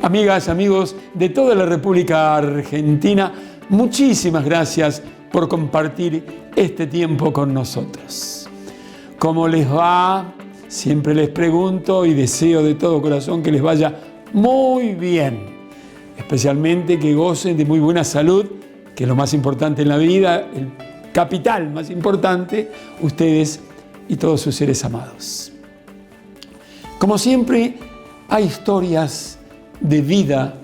amigas, amigos de toda la República Argentina, muchísimas gracias por compartir este tiempo con nosotros. ¿Cómo les va? Siempre les pregunto y deseo de todo corazón que les vaya muy bien, especialmente que gocen de muy buena salud, que es lo más importante en la vida, el capital más importante, ustedes y todos sus seres amados. Como siempre, hay historias de vida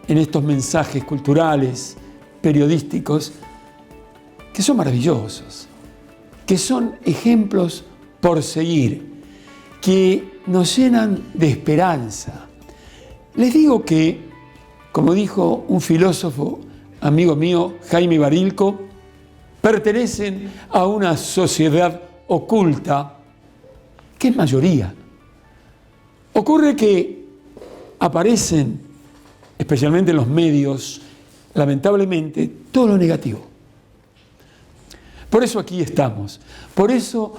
en estos mensajes culturales, periodísticos, que son maravillosos, que son ejemplos por seguir, que nos llenan de esperanza. Les digo que, como dijo un filósofo amigo mío, Jaime Barilco, pertenecen a una sociedad oculta que es mayoría. Ocurre que aparecen, especialmente en los medios, lamentablemente, todo lo negativo. Por eso aquí estamos, por eso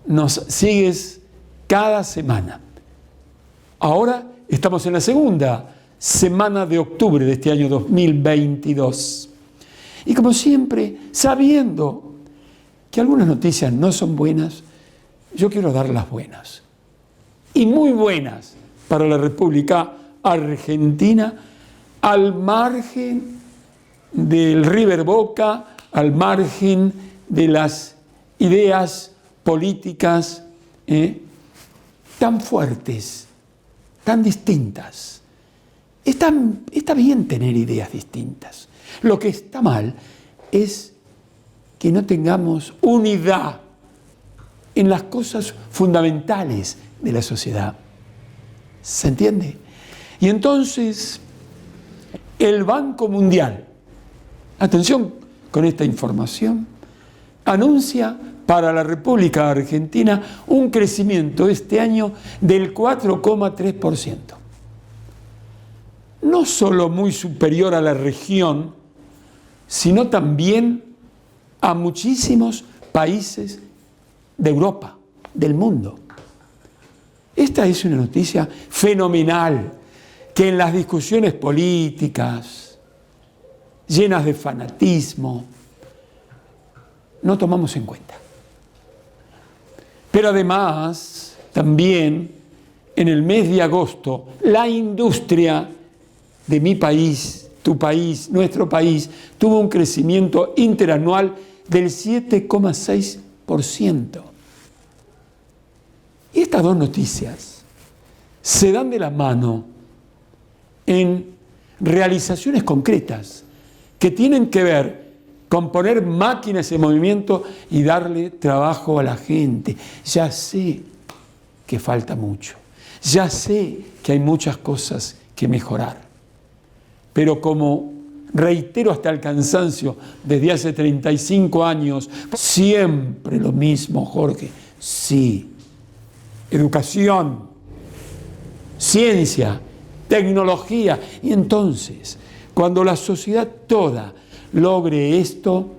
nos sigues cada semana. Ahora estamos en la segunda semana de octubre de este año 2022. Y como siempre, sabiendo que algunas noticias no son buenas, yo quiero dar las buenas. Y muy buenas para la República Argentina, al margen del River Boca, al margen de las ideas políticas tan fuertes, tan distintas. Está bien tener ideas distintas. Lo que está mal es que no tengamos unidad en las cosas fundamentales de la sociedad. ¿Se entiende? Y entonces, el Banco Mundial, atención con esta información, anuncia para la República Argentina un crecimiento este año del 4,3%. No solo muy superior a la región, sino también a muchísimos países de Europa, del mundo. Esta es una noticia fenomenal que en las discusiones políticas, llenas de fanatismo, no tomamos en cuenta. Pero además, también en el mes de agosto, la industria de mi país, tu país, nuestro país, tuvo un crecimiento interanual del 7,6%. Y estas dos noticias se dan de la mano en realizaciones concretas que tienen que ver con poner máquinas en movimiento y darle trabajo a la gente. Ya sé que falta mucho, ya sé que hay muchas cosas que mejorar, pero como reitero hasta el cansancio desde hace 35 años, siempre lo mismo, Jorge, sí. Educación, ciencia, tecnología. Y entonces, cuando la sociedad toda logre esto,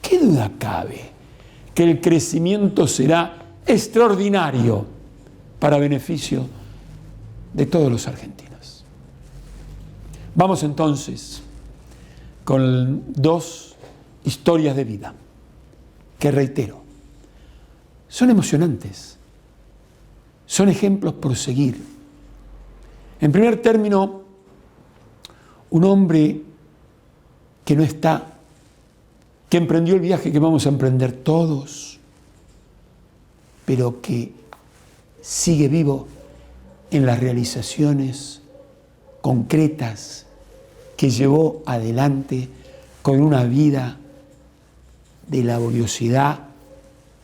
¿qué duda cabe que el crecimiento será extraordinario para beneficio de todos los argentinos? Vamos entonces con dos historias de vida que, reitero, son emocionantes. Son ejemplos por seguir. En primer término, un hombre que no está, que emprendió el viaje que vamos a emprender todos, pero que sigue vivo en las realizaciones concretas que llevó adelante con una vida de laboriosidad,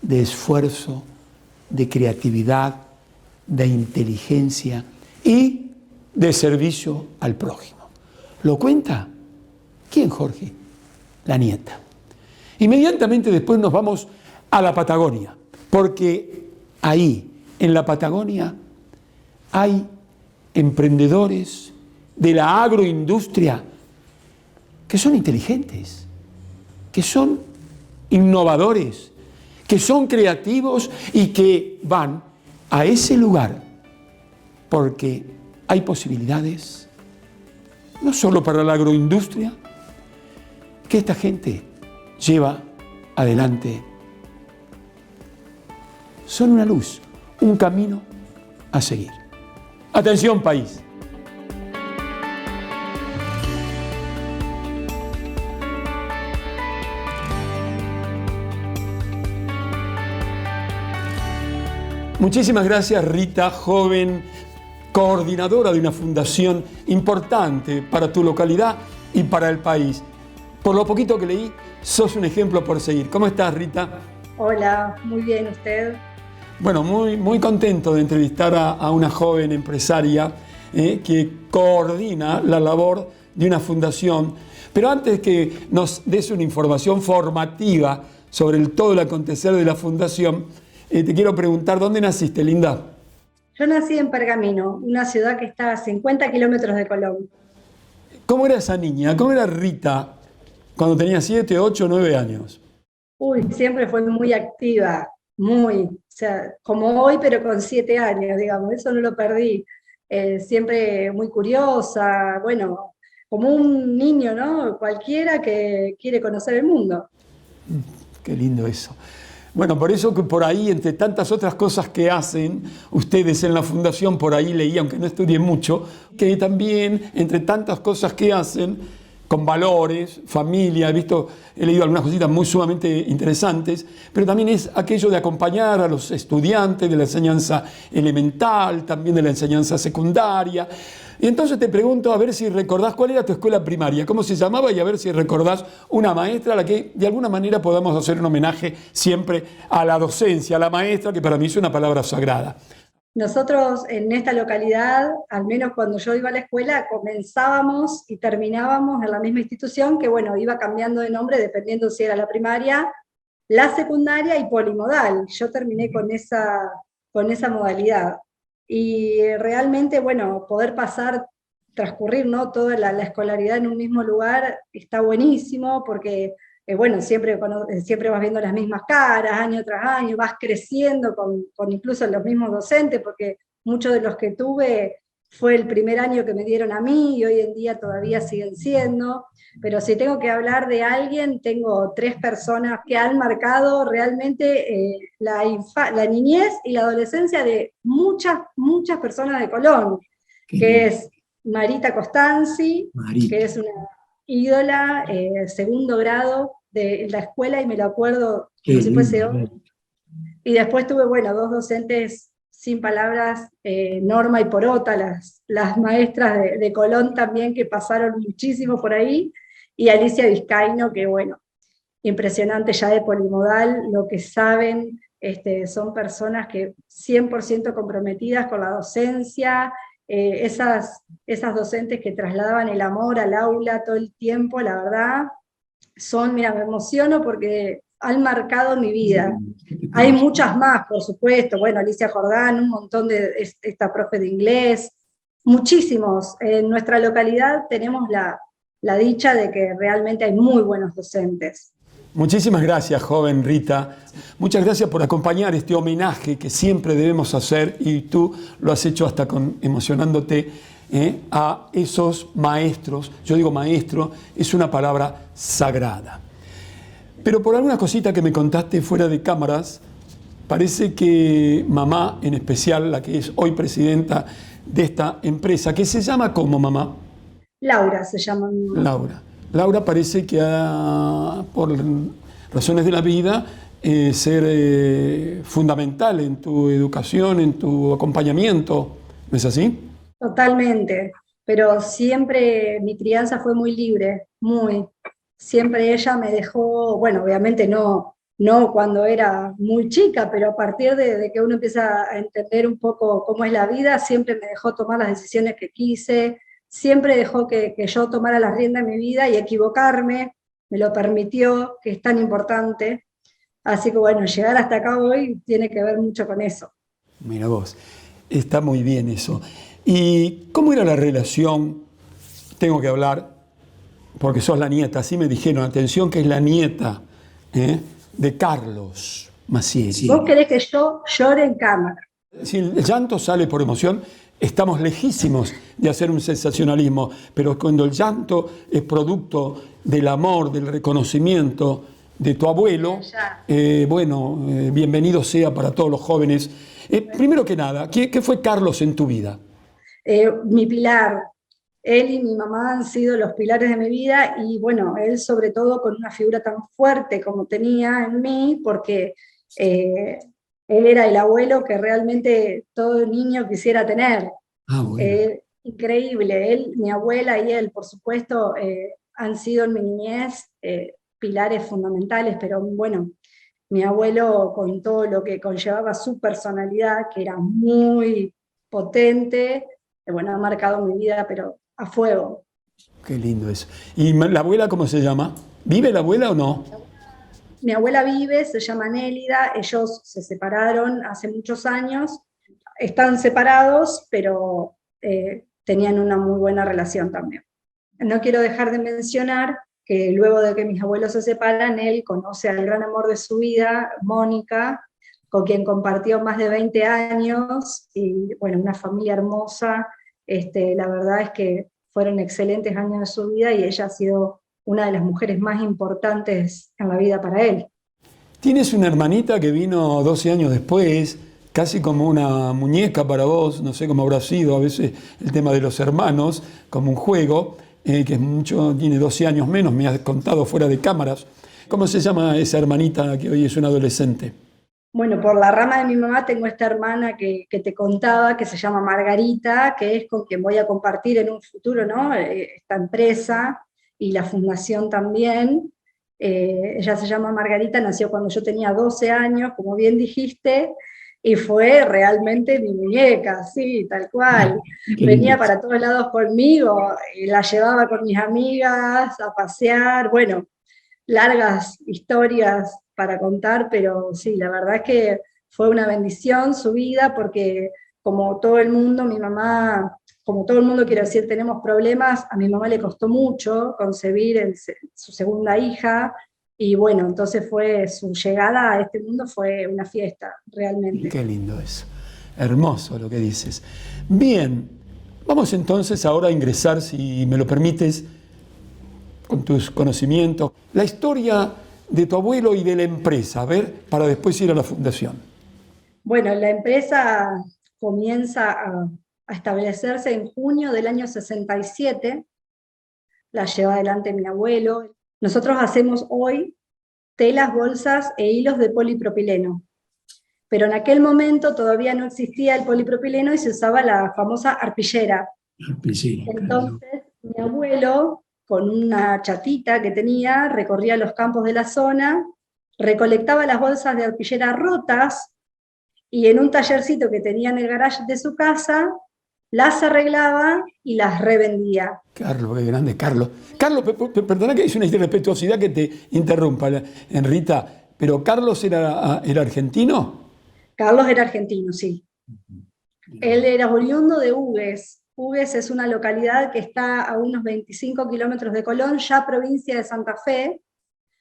de esfuerzo, de creatividad, de inteligencia y de servicio al prójimo. ¿Lo cuenta? ¿Quién, Jorge? La nieta. Inmediatamente después nos vamos a la Patagonia, porque ahí, en la Patagonia, hay emprendedores de la agroindustria que son inteligentes, que son innovadores, que son creativos y que van a ese lugar porque hay posibilidades no solo para la agroindustria, que esta gente lleva adelante. Son una luz, un camino a seguir. Atención, país. Muchísimas gracias, Rita, joven coordinadora de una fundación importante para tu localidad y para el país. Por lo poquito que leí, sos un ejemplo por seguir. ¿Cómo estás, Rita? Hola, muy bien, ¿usted? Bueno, muy contento de entrevistar a una joven empresaria que coordina la labor de una fundación. Pero antes que nos des una información formativa sobre todo el acontecer de la fundación, te quiero preguntar, ¿dónde naciste, linda? Yo nací en Pergamino, una ciudad que está a 50 kilómetros de Colón. ¿Cómo era esa niña? ¿Cómo era Rita cuando tenía 7, 8, 9 años? Uy, siempre fue muy activa, o sea, como hoy, pero con 7 años, digamos, eso no lo perdí. Siempre muy curiosa, bueno, como un niño, ¿no? Cualquiera que quiere conocer el mundo. Qué lindo eso. Bueno, por eso que por ahí, entre tantas otras cosas que hacen ustedes en la fundación, por ahí leí, aunque no estudié mucho, que también, entre tantas cosas que hacen, con valores, familia, he leído algunas cositas muy sumamente interesantes, pero también es aquello de acompañar a los estudiantes de la enseñanza elemental, también de la enseñanza secundaria. Y entonces te pregunto, a ver si recordás cuál era tu escuela primaria, cómo se llamaba, y a ver si recordás una maestra a la que de alguna manera podamos hacer un homenaje siempre a la docencia, a la maestra, que para mí es una palabra sagrada. Nosotros en esta localidad, al menos cuando yo iba a la escuela, comenzábamos y terminábamos en la misma institución, que bueno, iba cambiando de nombre dependiendo si era la primaria, la secundaria y polimodal. Yo terminé con esa modalidad. Y realmente, bueno, poder transcurrir, ¿no?, toda la escolaridad en un mismo lugar está buenísimo, porque bueno, siempre vas viendo las mismas caras, año tras año, vas creciendo con incluso los mismos docentes, porque muchos de los que tuve fue el primer año que me dieron a mí, y hoy en día todavía siguen siendo. Pero si tengo que hablar de alguien, tengo 3 personas que han marcado realmente la niñez y la adolescencia de muchas personas de Colón, que es Marita Costanzi, que es una ídola, segundo grado de la escuela, y me lo acuerdo como si fuese hoy. Y después tuve, bueno, 2 docentes sin palabras, Norma y Porota, las maestras de Colón también, que pasaron muchísimo por ahí, y Alicia Vizcaíno, que bueno, impresionante ya de polimodal, lo que saben, son personas que 100% comprometidas con la docencia, esas docentes que trasladaban el amor al aula todo el tiempo, la verdad, mira, me emociono porque han marcado mi vida. Hay muchas más, por supuesto, bueno, Alicia Jordán, un montón de esta profe de inglés, muchísimos. En nuestra localidad tenemos la dicha de que realmente hay muy buenos docentes. Muchísimas gracias, joven Rita. Muchas gracias por acompañar este homenaje que siempre debemos hacer, y tú lo has hecho hasta emocionándote, a esos maestros. Yo digo maestro, es una palabra sagrada. Pero por alguna cosita que me contaste fuera de cámaras, parece que mamá, en especial la que es hoy presidenta de esta empresa, que se llama ¿cómo, mamá? Laura se llama mi mamá. Laura parece que por razones de la vida, ser fundamental en tu educación, en tu acompañamiento, ¿no es así? Totalmente, pero siempre mi crianza fue muy libre, siempre ella me dejó, bueno, obviamente no cuando era muy chica, pero a partir de que uno empieza a entender un poco cómo es la vida, siempre me dejó tomar las decisiones que quise, siempre dejó que yo tomara las riendas de mi vida y equivocarme, me lo permitió, que es tan importante. Así que bueno, llegar hasta acá hoy tiene que ver mucho con eso. Mira vos, está muy bien eso. ¿Y cómo era la relación? Tengo que hablar, porque sos la nieta, así me dijeron, atención, que es la nieta de Carlos Massieri. ¿Vos querés que yo llore en cámara? Si el llanto sale por emoción, estamos lejísimos de hacer un sensacionalismo, pero cuando el llanto es producto del amor, del reconocimiento de tu abuelo, bienvenido sea para todos los jóvenes. Primero que nada, ¿qué fue Carlos en tu vida? Mi pilar. Él y mi mamá han sido los pilares de mi vida y bueno, él sobre todo con una figura tan fuerte como tenía en mí, porque él era el abuelo que realmente todo niño quisiera tener. Bueno. Increíble, él, mi abuela y él, por supuesto, han sido en mi niñez pilares fundamentales, pero bueno, mi abuelo con todo lo que conllevaba su personalidad, que era muy potente, bueno, ha marcado mi vida, pero a fuego. Qué lindo eso. ¿Y la abuela cómo se llama? ¿Vive la abuela o no? Mi abuela vive, se llama Nélida, ellos se separaron hace muchos años, están separados, pero tenían una muy buena relación también. No quiero dejar de mencionar que luego de que mis abuelos se separan, él conoce al gran amor de su vida, Mónica, con quien compartió más de 20 años, y bueno, una familia hermosa. La verdad es que fueron excelentes años de su vida y ella ha sido una de las mujeres más importantes en la vida para él. Tienes una hermanita que vino 12 años después, casi como una muñeca para vos, no sé cómo habrá sido a veces el tema de los hermanos, como un juego, que es mucho, tiene 12 años menos, me has contado fuera de cámaras. ¿Cómo se llama esa hermanita que hoy es una adolescente? Bueno, por la rama de mi mamá tengo esta hermana que te contaba, que se llama Margarita, que es con quien voy a compartir en un futuro, ¿no? Esta empresa y la fundación también. Ella se llama Margarita, nació cuando yo tenía 12 años, como bien dijiste, y fue realmente mi muñeca, sí, tal cual. Venía para todos lados conmigo, y la llevaba con mis amigas a pasear, bueno, largas historias para contar, pero sí, la verdad es que fue una bendición su vida, porque como todo el mundo, mi mamá, como todo el mundo quiero decir, tenemos problemas, a mi mamá le costó mucho concebir su segunda hija, y bueno, entonces fue su llegada a este mundo fue una fiesta, realmente. Qué lindo eso. Hermoso lo que dices. Bien, vamos entonces ahora a ingresar, si me lo permites, con tus conocimientos, la historia de tu abuelo y de la empresa, a ver, para después ir a la fundación. Bueno, la empresa comienza a establecerse en junio del año 67, la lleva adelante mi abuelo. Nosotros hacemos hoy telas, bolsas e hilos de polipropileno, pero en aquel momento todavía no existía el polipropileno y se usaba la famosa arpillera. Entonces, mi abuelo, con una chatita que tenía, recorría los campos de la zona, recolectaba las bolsas de arpillera rotas y en un tallercito que tenía en el garage de su casa, las arreglaba y las revendía. Carlos, qué grande, Carlos. Carlos, perdona que es una irrespetuosidad que te interrumpa, Rita, pero ¿Carlos era argentino? Carlos era argentino, sí. Él era oriundo de Hugues. Hugues es una localidad que está a unos 25 kilómetros de Colón, ya provincia de Santa Fe,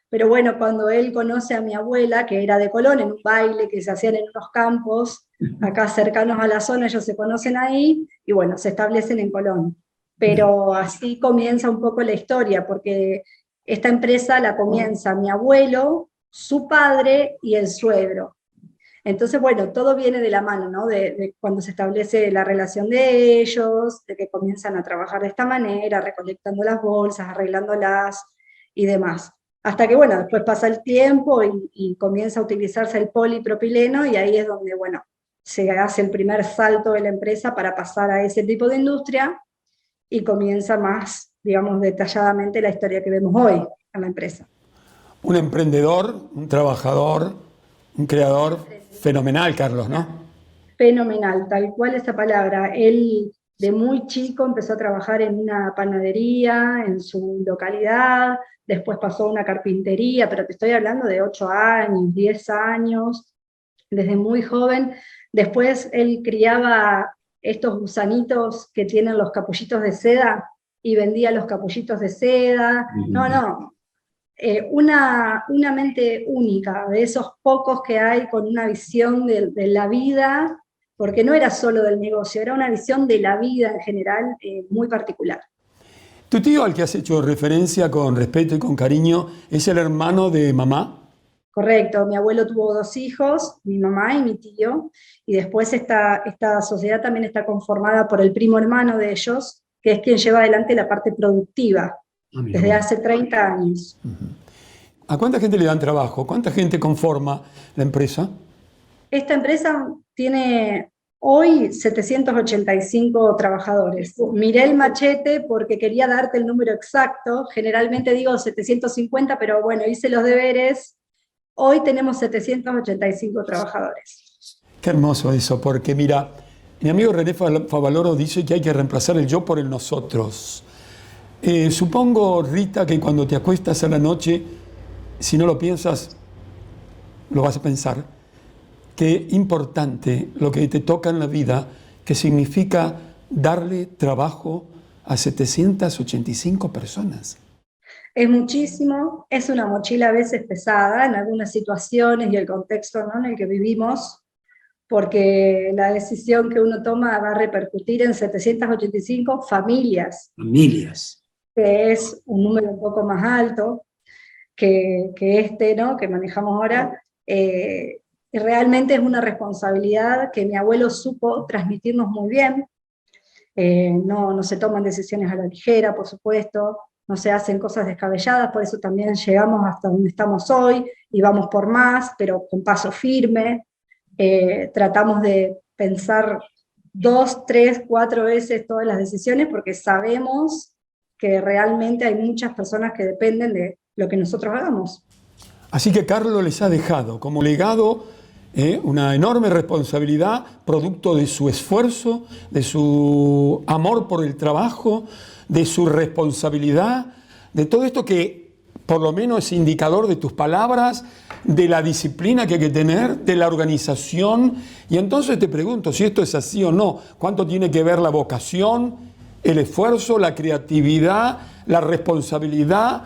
pero bueno, cuando él conoce a mi abuela, que era de Colón, en un baile que se hacían en unos campos, acá cercanos a la zona, ellos se conocen ahí, y bueno, se establecen en Colón. Pero así comienza un poco la historia, porque esta empresa la comienza mi abuelo, su padre y el suegro. Entonces, bueno, todo viene de la mano, ¿no? De cuando se establece la relación de ellos, de que comienzan a trabajar de esta manera, recolectando las bolsas, arreglándolas y demás. Hasta que, bueno, después pasa el tiempo y comienza a utilizarse el polipropileno, y ahí es donde, bueno, se hace el primer salto de la empresa para pasar a ese tipo de industria, y comienza más, digamos, detalladamente la historia que vemos hoy en la empresa. Un emprendedor, un trabajador, un creador fenomenal, Carlos, ¿no? Fenomenal, tal cual esa palabra. Él de muy chico empezó a trabajar en una panadería en su localidad, después pasó a una carpintería, pero te estoy hablando de 8 años, 10 años, desde muy joven. Después él criaba estos gusanitos que tienen los capullitos de seda y vendía los capullitos de seda. No, una mente única, de esos pocos que hay con una visión de la vida porque no era solo del negocio, era una visión de la vida en general muy particular. Tu tío, al que has hecho referencia con respeto y con cariño, es el hermano de mamá. Correcto, mi abuelo tuvo 2 hijos, mi mamá y mi tío, y después esta sociedad también está conformada por el primo hermano de ellos, que es quien lleva adelante la parte productiva, desde hace 30 años. ¿A cuánta gente le dan trabajo? ¿Cuánta gente conforma la empresa? Esta empresa tiene hoy 785 trabajadores. Miré el machete porque quería darte el número exacto, generalmente digo 750, pero bueno, hice los deberes. Hoy tenemos 785 trabajadores. Qué hermoso eso, porque mira, mi amigo René Favaloro dice que hay que reemplazar el yo por el nosotros. Supongo, Rita, que cuando te acuestas a la noche, si no lo piensas, lo vas a pensar. Qué importante lo que te toca en la vida, que significa darle trabajo a 785 personas. Es muchísimo, es una mochila a veces pesada en algunas situaciones y el contexto, ¿no?, en el que vivimos, porque la decisión que uno toma va a repercutir en 785 familias. Familias. Que es un número un poco más alto que este, ¿no?, que manejamos ahora. Y realmente es una responsabilidad que mi abuelo supo transmitirnos muy bien. No se toman decisiones a la ligera, por supuesto, no se hacen cosas descabelladas, por eso también llegamos hasta donde estamos hoy y vamos por más, pero con paso firme. Tratamos de pensar 2, 3, 4 veces todas las decisiones porque sabemos que realmente hay muchas personas que dependen de lo que nosotros hagamos. Así que Carlos les ha dejado como legado una enorme responsabilidad, producto de su esfuerzo, de su amor por el trabajo, de su responsabilidad, de todo esto que por lo menos es indicador de tus palabras, de la disciplina que hay que tener, de la organización. Y entonces te pregunto si esto es así o no, ¿cuánto tiene que ver la vocación, el esfuerzo, la creatividad, la responsabilidad,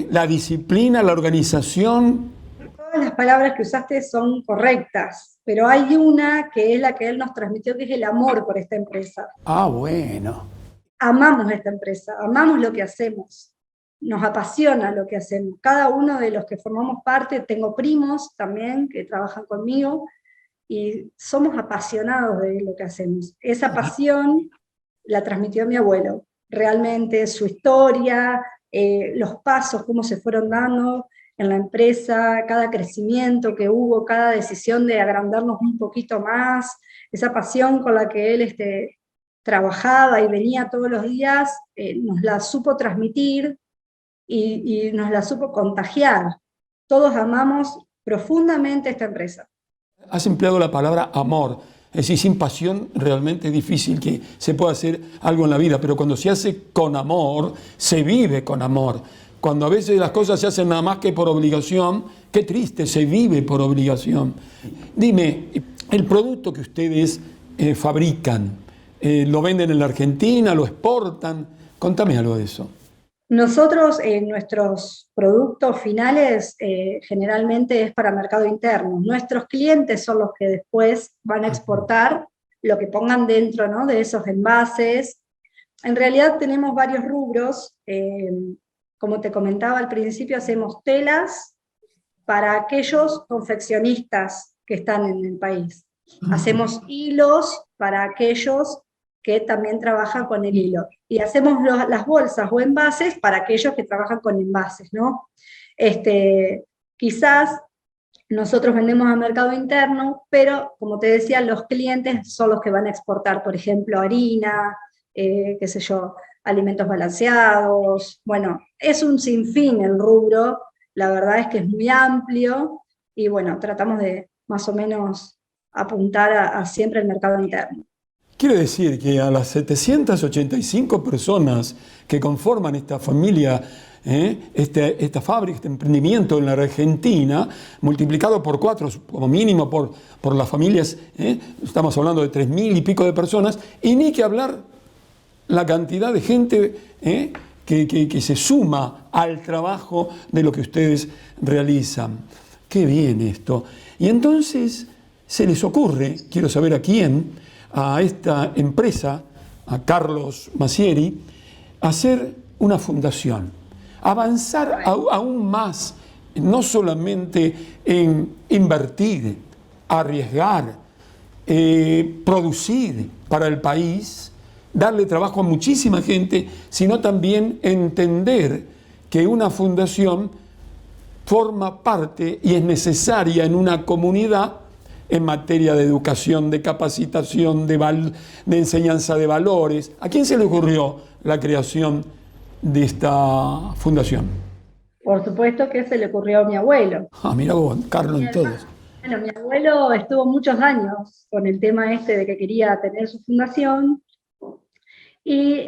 la disciplina, la organización? Todas las palabras que usaste son correctas, pero hay una que es la que él nos transmitió, que es el amor por esta empresa. Ah, bueno. Amamos esta empresa, amamos lo que hacemos, nos apasiona lo que hacemos. Cada uno de los que formamos parte, tengo primos también que trabajan conmigo, y somos apasionados de lo que hacemos. Esa pasión la transmitió mi abuelo, realmente su historia, los pasos, cómo se fueron dando en la empresa, cada crecimiento que hubo, cada decisión de agrandarnos un poquito más, esa pasión con la que él trabajaba y venía todos los días, nos la supo transmitir y nos la supo contagiar. Todos amamos profundamente esta empresa. Has empleado la palabra amor. Es decir, sin pasión realmente es difícil que se pueda hacer algo en la vida, pero cuando se hace con amor, se vive con amor. Cuando a veces las cosas se hacen nada más que por obligación, qué triste, se vive por obligación. Dime, el producto que ustedes fabrican, ¿lo venden en la Argentina, lo exportan? Contame algo de eso. Nosotros, nuestros productos finales generalmente es para mercado interno. Nuestros clientes son los que después van a exportar lo que pongan dentro, ¿no?, de esos envases. En realidad tenemos varios rubros. Como te comentaba al principio, hacemos telas para aquellos confeccionistas que están en el país. Hacemos hilos para aquellos que también trabajan con el hilo. Y hacemos las bolsas o envases para aquellos que trabajan con envases, ¿no? Quizás nosotros vendemos a mercado interno, pero como te decía, los clientes son los que van a exportar, por ejemplo, harina, qué sé yo, alimentos balanceados. Bueno, es un sinfín el rubro, la verdad es que es muy amplio, y bueno, tratamos de más o menos apuntar a siempre el mercado interno. Quiere decir que a las 785 personas que conforman esta familia, esta fábrica, este emprendimiento en la Argentina, multiplicado por 4 como mínimo por las familias, estamos hablando de 3.000 y pico de personas, y ni que hablar la cantidad de gente que se suma al trabajo de lo que ustedes realizan. Qué bien esto. Y entonces, se les ocurre, quiero saber a quién, a esta empresa, a Carlos Masieri, hacer una fundación, avanzar aún más, no solamente en invertir, arriesgar, producir para el país, darle trabajo a muchísima gente, sino también entender que una fundación forma parte y es necesaria en una comunidad en materia de educación, de capacitación, de enseñanza de valores. ¿A quién se le ocurrió la creación de esta fundación? Por supuesto que se le ocurrió a mi abuelo. Ah, mira vos, Carlos en todos. Bueno, mi abuelo estuvo muchos años con el tema este de que quería tener su fundación y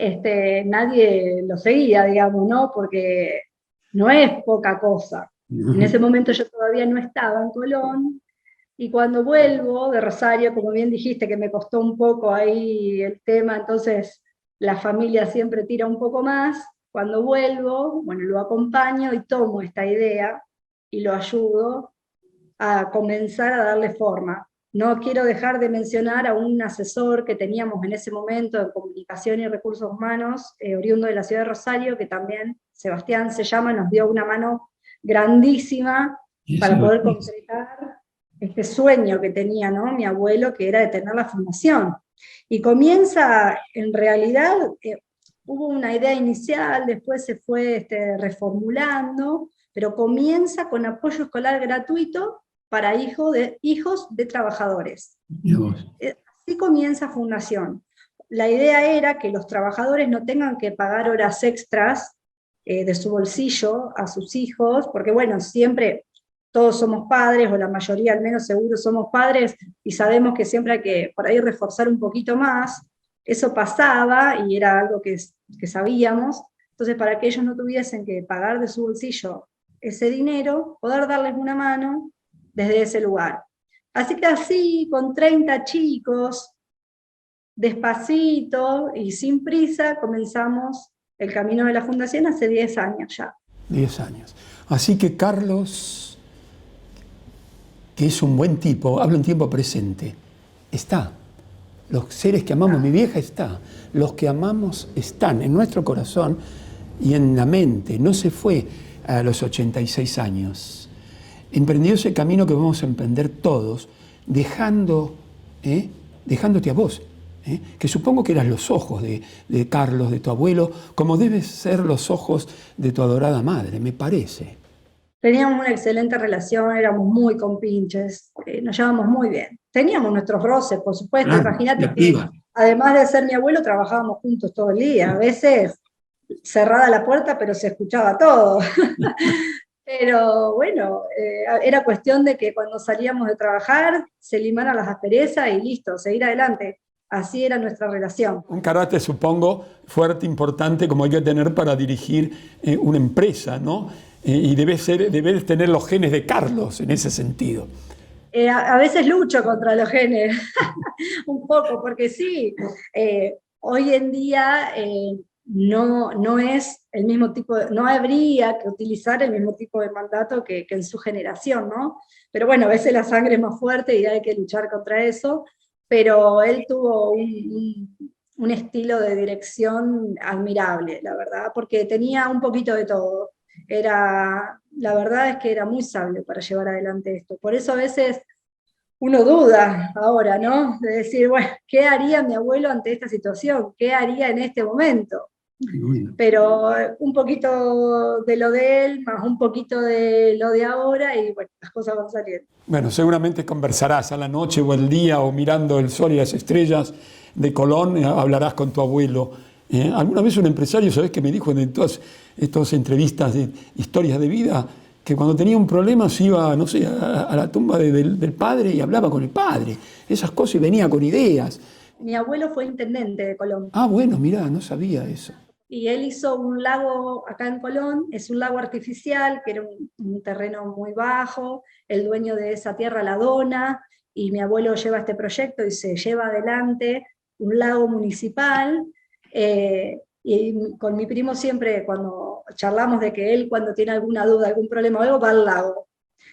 nadie lo seguía, digamos, ¿no? Porque no es poca cosa. En ese momento yo todavía no estaba en Colón, y cuando vuelvo de Rosario, como bien dijiste, que me costó un poco ahí el tema, entonces la familia siempre tira un poco más. Cuando vuelvo, bueno, lo acompaño y tomo esta idea y lo ayudo a comenzar a darle forma. No quiero dejar de mencionar a un asesor que teníamos en ese momento en comunicación y recursos humanos, oriundo de la ciudad de Rosario, que también, Sebastián se llama, nos dio una mano grandísima para poder concretar este sueño que tenía, ¿no?, mi abuelo, que era de tener la fundación. Y comienza, en realidad, hubo una idea inicial, después se fue reformulando, pero comienza con apoyo escolar gratuito para hijos de trabajadores. Así comienza Fundación. La idea era que los trabajadores no tengan que pagar horas extras de su bolsillo a sus hijos, porque bueno, siempre todos somos padres, o la mayoría al menos seguro somos padres, y sabemos que siempre hay que por ahí reforzar un poquito más. Eso pasaba y era algo que sabíamos. Entonces, para que ellos no tuviesen que pagar de su bolsillo ese dinero, poder darles una mano desde ese lugar. Así que así, con 30 chicos, despacito y sin prisa, comenzamos el camino de la fundación hace 10 años ya. 10 años. Así que Carlos, que es un buen tipo, hablo en tiempo presente, está. Los seres que amamos, mi vieja está. Los que amamos están en nuestro corazón y en la mente. No se fue a los 86 años. Emprendió ese camino que vamos a emprender todos, dejándote a vos, que supongo que eras los ojos de Carlos, de tu abuelo, como debes ser los ojos de tu adorada madre, me parece. Teníamos una excelente relación, éramos muy compinches, nos llevábamos muy bien. Teníamos nuestros roces, por supuesto, claro, imagínate que además de ser mi abuelo, trabajábamos juntos todo el día, a veces cerrada la puerta, pero se escuchaba todo. Pero bueno, era cuestión de que cuando salíamos de trabajar, se limaran las asperezas y listo, seguir adelante. Así era nuestra relación. Un carácter, supongo, fuerte, importante, como hay que tener para dirigir una empresa, ¿no? Y debes tener los genes de Carlos en ese sentido. A veces lucho contra los genes, un poco, porque sí, hoy en día no es el mismo tipo, no habría que utilizar el mismo tipo de mandato que en su generación, ¿no? Pero bueno, a veces la sangre es más fuerte y hay que luchar contra eso, pero él tuvo un estilo de dirección admirable, la verdad, porque tenía un poquito de todo. La verdad es que era muy sabio para llevar adelante esto. Por eso a veces uno duda ahora, ¿no? De decir, bueno, ¿qué haría mi abuelo ante esta situación? ¿Qué haría en este momento? Pero un poquito de lo de él, más un poquito de lo de ahora, y bueno, las cosas van saliendo. Bueno, seguramente conversarás a la noche o el día, o mirando el sol y las estrellas de Colón, hablarás con tu abuelo. Alguna vez un empresario, ¿sabés qué me dijo en todas estas entrevistas de historias de vida? Que cuando tenía un problema se iba, no sé, a la tumba del padre y hablaba con el padre. Esas cosas, y venía con ideas. Mi abuelo fue intendente de Colón. Ah, bueno, mirá, no sabía eso. Y él hizo un lago acá en Colón, es un lago artificial, que era un terreno muy bajo, el dueño de esa tierra la dona, y mi abuelo lleva este proyecto y se lleva adelante un lago municipal, y con mi primo siempre, cuando charlamos de que él cuando tiene alguna duda, algún problema o algo, va al lago.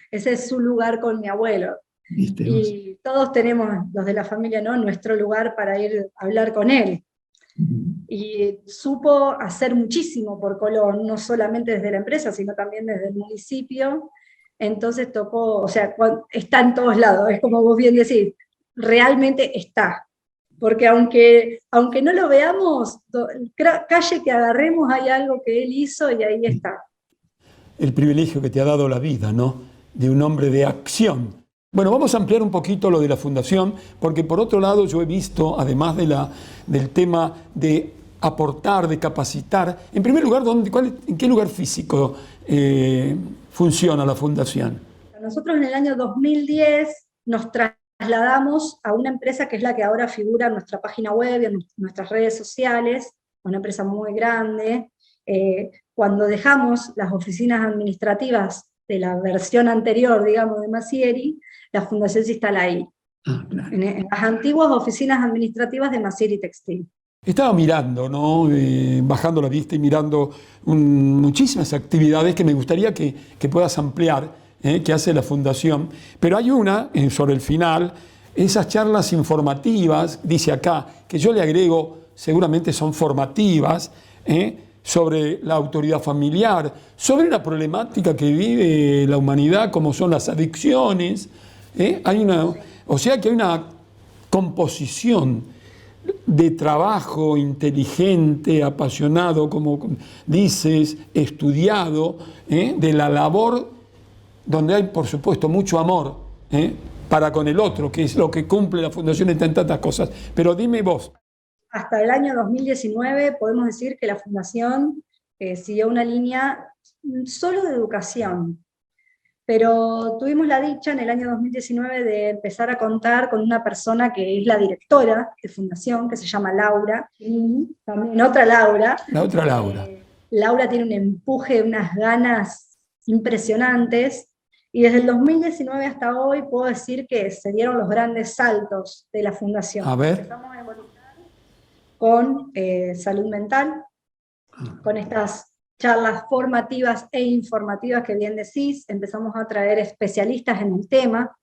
Ese es su lugar con mi abuelo. ¿Viste vos? Y todos tenemos, los de la familia, ¿no?, nuestro lugar para ir a hablar con él. Y supo hacer muchísimo por Colón, no solamente desde la empresa, sino también desde el municipio. Entonces tocó, o sea, está en todos lados, es como vos bien decís, realmente está. Porque aunque no lo veamos, calle que agarremos hay algo que él hizo y ahí está. El privilegio que te ha dado la vida, ¿no? De un hombre de acción. Bueno, vamos a ampliar un poquito lo de la fundación, porque por otro lado yo he visto, además del tema de aportar, de capacitar, en primer lugar, ¿en qué lugar físico funciona la fundación? Nosotros en el año 2010 nos trasladamos a una empresa que es la que ahora figura en nuestra página web y en nuestras redes sociales, una empresa muy grande. Cuando dejamos las oficinas administrativas de la versión anterior, digamos, de Masieri, la fundación se instala ahí, Claro. en las antiguas oficinas administrativas de Masieri Textil. Estaba mirando, ¿no? Bajando la vista y mirando muchísimas actividades que me gustaría que puedas ampliar, que hace la Fundación. Pero hay una, sobre el final, esas charlas informativas, dice acá, que yo le agrego, seguramente son formativas, sobre la autoridad familiar, sobre la problemática que vive la humanidad, como son las adicciones. O sea que hay una composición de trabajo inteligente, apasionado, como dices, estudiado, de la labor donde hay, por supuesto, mucho amor para con el otro, que es lo que cumple la Fundación en tantas cosas. Pero dime vos. Hasta el año 2019 podemos decir que la Fundación siguió una línea solo de educación, pero tuvimos la dicha en el año 2019 de empezar a contar con una persona que es la directora de Fundación, que se llama Laura, y también otra Laura. La otra Laura. Laura tiene un empuje, unas ganas impresionantes, y desde el 2019 hasta hoy puedo decir que se dieron los grandes saltos de la Fundación. A ver. Empezamos a involucrar con salud mental, con estas charlas formativas e informativas que bien decís, empezamos a traer especialistas en el tema.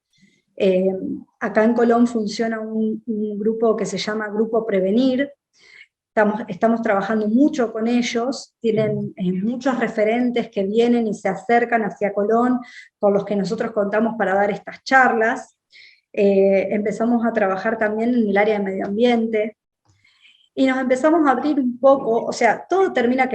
Acá en Colón funciona un grupo que se llama Grupo Prevenir. Estamos trabajando mucho con ellos, tienen muchos referentes que vienen y se acercan hacia Colón, con los que nosotros contamos para dar estas charlas. Empezamos a trabajar también en el área de medio ambiente, y nos empezamos a abrir un poco, o sea, todo termina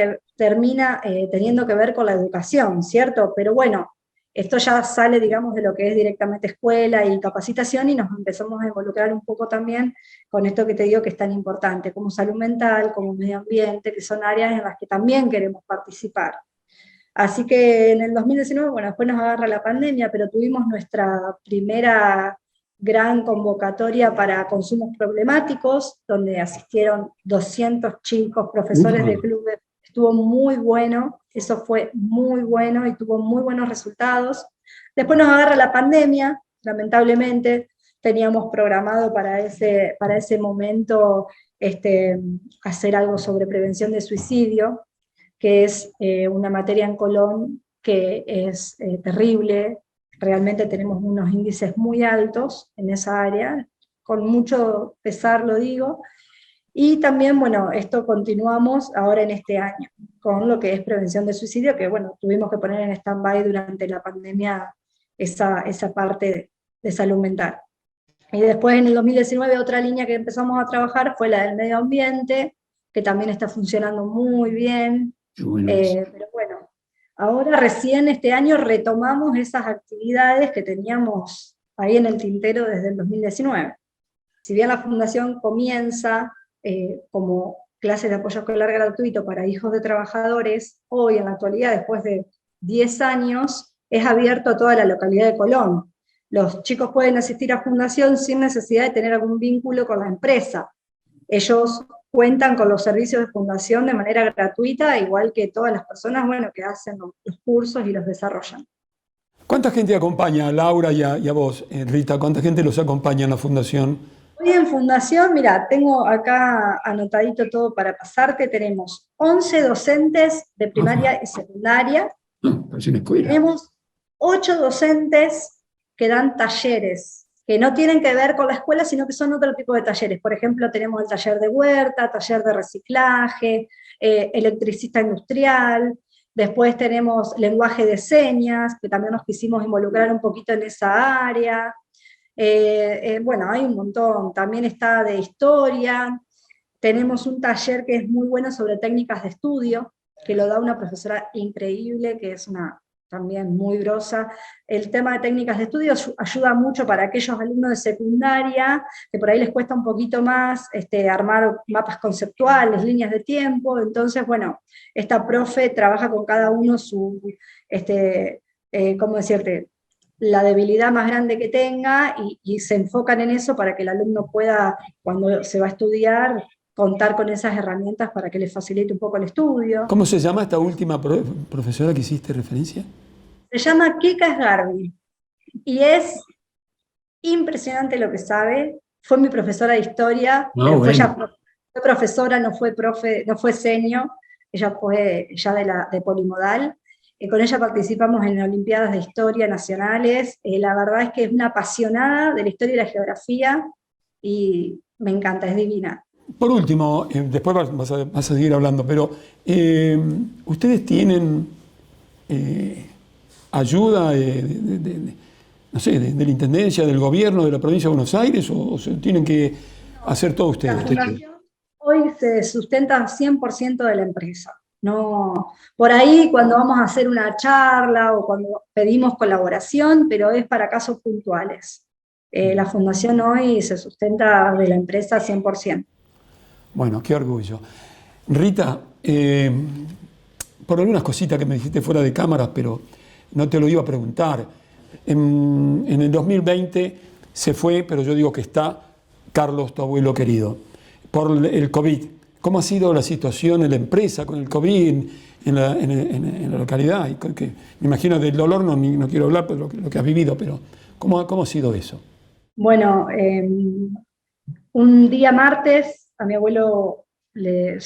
teniendo que ver con la educación, ¿cierto? Pero bueno, esto ya sale, digamos, de lo que es directamente escuela y capacitación, y nos empezamos a involucrar un poco también con esto que te digo que es tan importante, como salud mental, como medio ambiente, que son áreas en las que también queremos participar. Así que en el 2019, bueno, después nos agarra la pandemia, pero tuvimos nuestra primera gran convocatoria para consumos problemáticos, donde asistieron 200 chicos, profesores de clubes. Estuvo muy bueno, eso fue muy bueno y tuvo muy buenos resultados. Después nos agarra la pandemia, lamentablemente, teníamos programado para ese momento hacer algo sobre prevención de suicidio, que es una materia en Colón que es terrible. Realmente tenemos unos índices muy altos en esa área, con mucho pesar lo digo, y también, bueno, esto continuamos ahora en este año, con lo que es prevención de suicidio, que bueno, tuvimos que poner en stand-by durante la pandemia esa parte de salud mental. Y después en el 2019 otra línea que empezamos a trabajar fue la del medio ambiente, que también está funcionando muy bien, pero bueno, ahora recién este año retomamos esas actividades que teníamos ahí en el tintero desde el 2019. Si bien la Fundación comienza como clases de apoyo escolar gratuito para hijos de trabajadores, hoy en la actualidad, después de 10 años, es abierto a toda la localidad de Colón. Los chicos pueden asistir a Fundación sin necesidad de tener algún vínculo con la empresa. Ellos cuentan con los servicios de Fundación de manera gratuita, igual que todas las personas, bueno, que hacen los cursos y los desarrollan. ¿Cuánta gente acompaña a Laura y a vos, Rita? ¿Cuánta gente los acompaña en la Fundación? Hoy en Fundación, mira, tengo acá anotadito todo para pasarte, tenemos 11 docentes de primaria y secundaria, Parece una escuela. tenemos 8 docentes que dan talleres, que no tienen que ver con la escuela, sino que son otro tipo de talleres. Por ejemplo, tenemos el taller de huerta, taller de reciclaje, electricista industrial, después tenemos lenguaje de señas, que también nos quisimos involucrar un poquito en esa área. Bueno, hay un montón, también está de historia, tenemos un taller que es muy bueno sobre técnicas de estudio, que lo da una profesora increíble, que es una también muy grosa. El tema de técnicas de estudio ayuda mucho para aquellos alumnos de secundaria, que por ahí les cuesta un poquito más armar mapas conceptuales, líneas de tiempo. Entonces, bueno, esta profe trabaja con cada uno su, ¿cómo decirte?, la debilidad más grande que tenga, y se enfocan en eso para que el alumno pueda, cuando se va a estudiar, contar con esas herramientas para que les facilite un poco el estudio. ¿Cómo se llama esta última profesora que hiciste referencia? Se llama Kika Sgarbi, y es impresionante lo que sabe. Fue mi profesora de historia, pero fue profesora, no fue profe, no fue senior, ella fue ya de polimodal. Con ella participamos en Olimpiadas de Historia Nacionales. La verdad es que es una apasionada de la historia y la geografía, y me encanta, es divina. Por último, después vas a seguir hablando, pero ¿ustedes tienen ayuda no sé, de la Intendencia, del Gobierno, de la Provincia de Buenos Aires, o se tienen que hacer todo ustedes? La fundación hoy se sustenta 100% de la empresa. No, por ahí cuando vamos a hacer una charla o cuando pedimos colaboración, pero es para casos puntuales. La fundación hoy se sustenta de la empresa 100%. Bueno, qué orgullo. Rita, por algunas cositas que me dijiste fuera de cámaras, pero no te lo iba a preguntar. En el 2020 se fue, pero yo digo que está, Carlos, tu abuelo querido, por el COVID. ¿Cómo ha sido la situación en la empresa con el COVID, en la localidad? Me imagino del dolor no quiero hablar, pero lo que has vivido, pero ¿cómo ha sido eso? Bueno, un día martes a mi abuelo, ya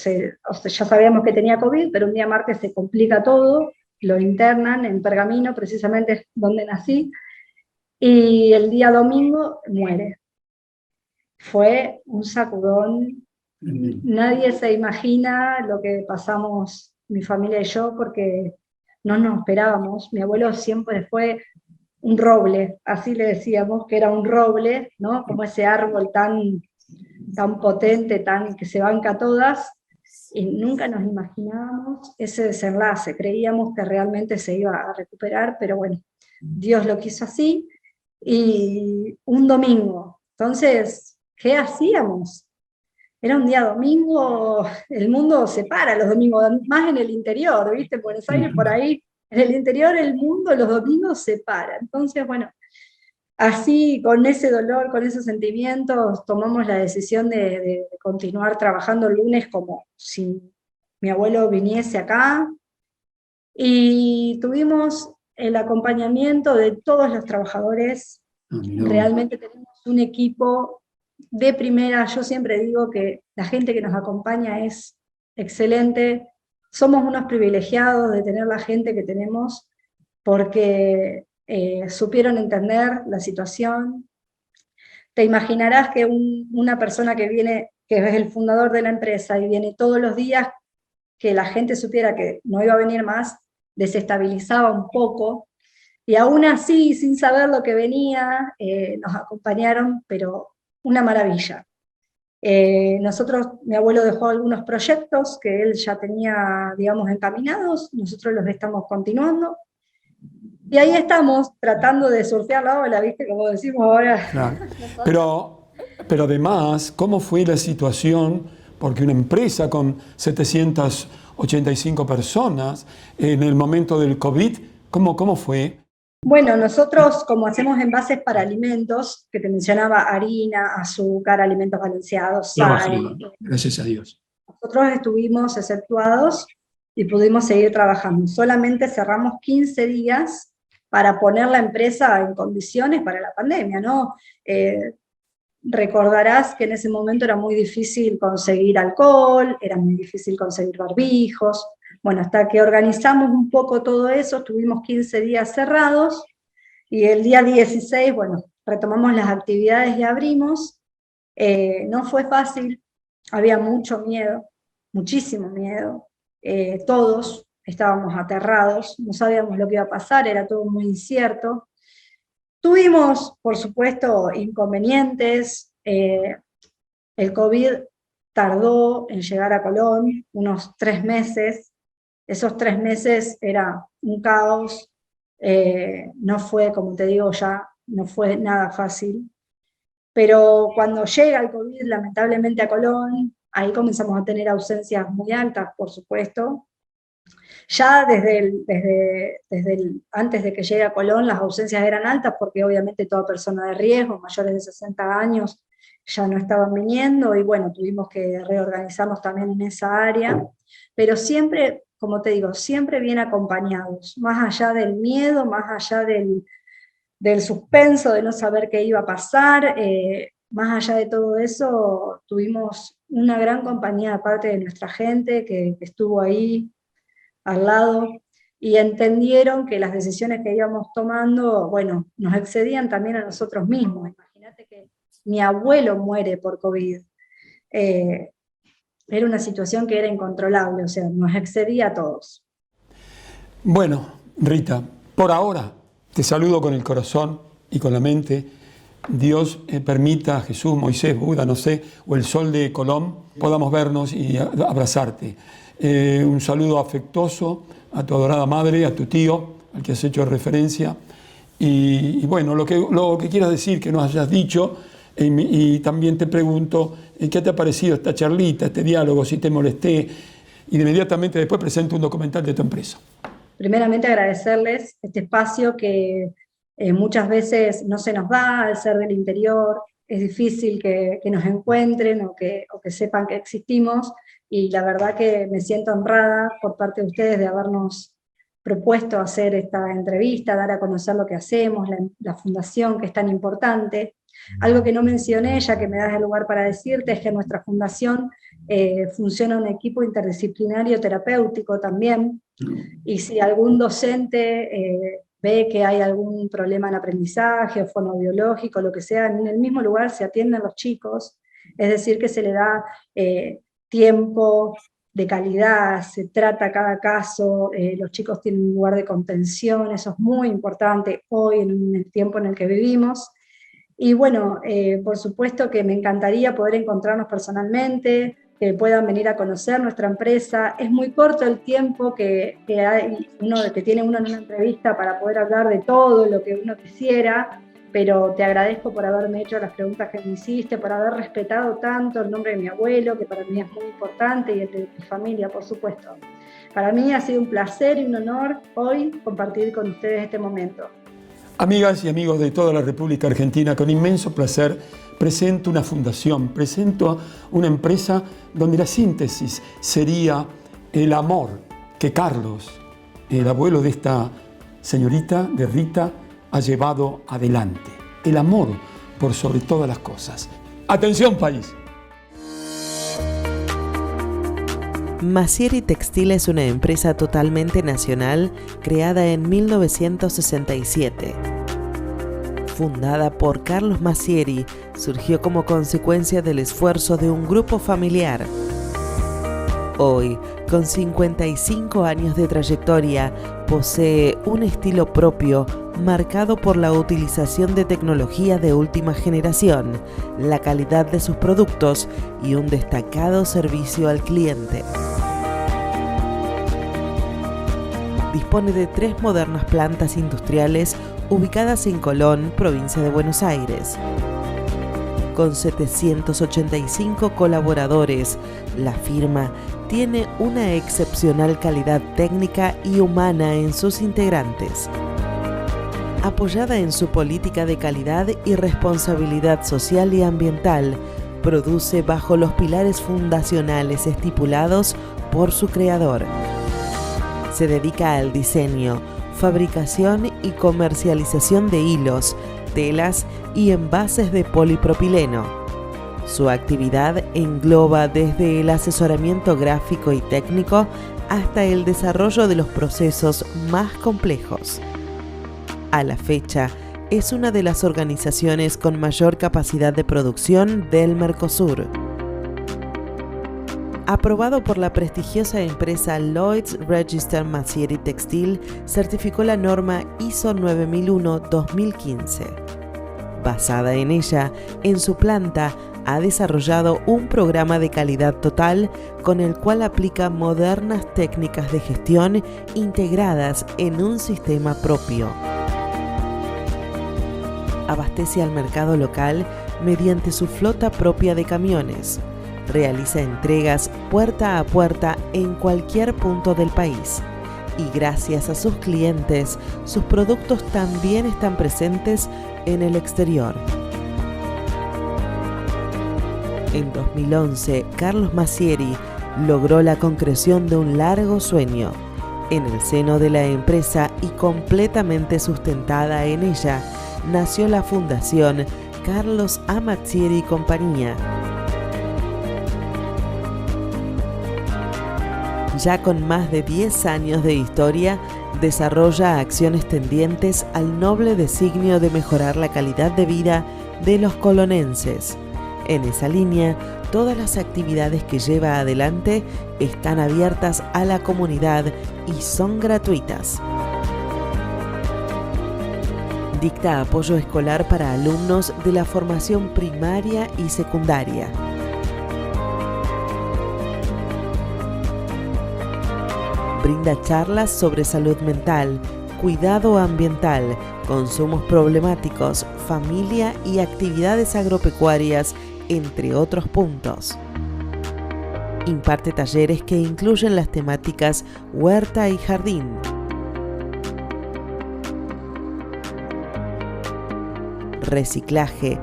sabíamos que tenía COVID, pero un día martes se complica todo, lo internan en Pergamino, precisamente donde nací, y el día domingo muere. Fue un sacudón. Nadie se imagina lo que pasamos mi familia y yo, porque no nos esperábamos. Mi abuelo siempre fue un roble, así le decíamos, que era un roble, ¿no? Como ese árbol tan potente, que se banca a todas, y nunca nos imaginábamos ese desenlace. Creíamos que realmente se iba a recuperar, pero bueno, Dios lo quiso así. Y un domingo, entonces, ¿qué hacíamos? Era un día domingo, el mundo se para los domingos, más en el interior, ¿viste? En Buenos Aires, por ahí, en el interior el mundo los domingos se para. Entonces, bueno, así, con ese dolor, con esos sentimientos, tomamos la decisión de continuar trabajando el lunes como si mi abuelo viniese acá, y tuvimos el acompañamiento de todos los trabajadores. Realmente tenemos un equipo de primera. Yo siempre digo que la gente que nos acompaña es excelente. Somos unos privilegiados de tener la gente que tenemos, porque supieron entender la situación. Te imaginarás que una persona que viene, que es el fundador de la empresa y viene todos los días, que la gente supiera que no iba a venir más, desestabilizaba un poco. Y aún así, sin saber lo que venía, nos acompañaron, pero una maravilla. Nosotros, mi abuelo dejó algunos proyectos que él ya tenía, digamos, encaminados, nosotros los estamos continuando, y ahí estamos tratando de surfear la ola, ¿viste? Como decimos ahora. Claro. Pero además, ¿cómo fue la situación? Porque una empresa con 785 personas en el momento del COVID, ¿cómo fue? Bueno, nosotros, como hacemos envases para alimentos, que te mencionaba, harina, azúcar, alimentos balanceados, sal, gracias a Dios. Nosotros estuvimos exceptuados y pudimos seguir trabajando. Solamente cerramos 15 días para poner la empresa en condiciones para la pandemia, ¿no? Recordarás que en ese momento era muy difícil conseguir alcohol, era muy difícil conseguir barbijos. Bueno, hasta que organizamos un poco todo eso, estuvimos 15 días cerrados, Y el día 16, bueno, retomamos las actividades y abrimos. No fue fácil, había mucho miedo, muchísimo miedo. Todos estábamos aterrados, no sabíamos lo que iba a pasar, era todo muy incierto. Tuvimos, por supuesto, inconvenientes. El COVID tardó en llegar a Colón unos 3 meses. Esos 3 meses era un caos. No fue, como te digo ya, no fue nada fácil. Pero cuando llega el COVID, lamentablemente, a Colón, ahí comenzamos a tener ausencias muy altas, por supuesto. Ya antes de que llegue a Colón, las ausencias eran altas, porque obviamente toda persona de riesgo, mayores de 60 años, ya no estaban viniendo, y bueno, tuvimos que reorganizarnos también en esa área, pero siempre, como te digo, siempre bien acompañados, más allá del miedo, más allá del suspenso de no saber qué iba a pasar, más allá de todo eso, tuvimos una gran compañía de parte de nuestra gente que estuvo ahí al lado, y entendieron que las decisiones que íbamos tomando, bueno, nos excedían también a nosotros mismos. Imagínate que mi abuelo muere por COVID. Era una situación que era incontrolable, o sea, nos excedía a todos. Bueno, Rita, por ahora te saludo con el corazón y con la mente. Dios permita, Jesús, Moisés, Buda, no sé, o el sol de Colón, podamos vernos y abrazarte. Un saludo afectuoso a tu adorada madre, a tu tío, al que has hecho referencia. Y bueno, lo que quieras decir, que nos hayas dicho, y también te pregunto, ¿qué te ha parecido esta charlita, este diálogo, si te molesté? Y inmediatamente después presento un documental de tu empresa. Primeramente agradecerles este espacio que muchas veces no se nos da al ser del interior, es difícil que nos encuentren o que sepan que existimos, y la verdad que me siento honrada por parte de ustedes de habernos propuesto hacer esta entrevista, dar a conocer lo que hacemos, la fundación, que es tan importante. Algo que no mencioné, ya que me das el lugar para decirte, es que en nuestra fundación funciona un equipo interdisciplinario terapéutico también, y si algún docente ve que hay algún problema en aprendizaje o fonoaudiológico, lo que sea, en el mismo lugar se atienden los chicos, es decir, que se le da tiempo de calidad, se trata cada caso, los chicos tienen un lugar de contención, eso es muy importante hoy en el tiempo en el que vivimos. Y bueno, por supuesto que me encantaría poder encontrarnos personalmente, que puedan venir a conocer nuestra empresa. Es muy corto el tiempo que tiene uno en una entrevista para poder hablar de todo lo que uno quisiera, pero te agradezco por haberme hecho las preguntas que me hiciste, por haber respetado tanto el nombre de mi abuelo, que para mí es muy importante, y el de mi familia, por supuesto. Para mí ha sido un placer y un honor hoy compartir con ustedes este momento. Amigas y amigos de toda la República Argentina, con inmenso placer presento una fundación, presento una empresa donde la síntesis sería el amor que Carlos, el abuelo de esta señorita, de Rita, ha llevado adelante. El amor por sobre todas las cosas. ¡Atención, país! Massieri Textil es una empresa totalmente nacional creada en 1967. Fundada por Carlos Massieri, surgió como consecuencia del esfuerzo de un grupo familiar. Hoy, con 55 años de trayectoria, posee un estilo propio marcado por la utilización de tecnología de última generación, la calidad de sus productos y un destacado servicio al cliente. Dispone de 3 modernas plantas industriales ubicadas en Colón, provincia de Buenos Aires. Con 785 colaboradores, la firma tiene una excepcional calidad técnica y humana en sus integrantes. Apoyada en su política de calidad y responsabilidad social y ambiental, produce bajo los pilares fundacionales estipulados por su creador. Se dedica al diseño, fabricación y comercialización de hilos, telas y envases de polipropileno. Su actividad engloba desde el asesoramiento gráfico y técnico hasta el desarrollo de los procesos más complejos. A la fecha, es una de las organizaciones con mayor capacidad de producción del Mercosur. Aprobado por la prestigiosa empresa Lloyd's Register Massieri Textil, certificó la norma ISO 9001-2015. Basada en ella, en su planta ha desarrollado un programa de calidad total con el cual aplica modernas técnicas de gestión integradas en un sistema propio. Abastece al mercado local mediante su flota propia de camiones. Realiza entregas puerta a puerta en cualquier punto del país. Y gracias a sus clientes, sus productos también están presentes en el exterior. En 2011, Carlos Massieri logró la concreción de un largo sueño. En el seno de la empresa y completamente sustentada en ella, nació la Fundación Carlos A. Massieri y Compañía. Ya con más de 10 años de historia, desarrolla acciones tendientes al noble designio de mejorar la calidad de vida de los colonenses. En esa línea, todas las actividades que lleva adelante están abiertas a la comunidad y son gratuitas. Dicta apoyo escolar para alumnos de la formación primaria y secundaria. Brinda charlas sobre salud mental, cuidado ambiental, consumos problemáticos, familia y actividades agropecuarias, entre otros puntos. Imparte talleres que incluyen las temáticas huerta y jardín. Reciclaje.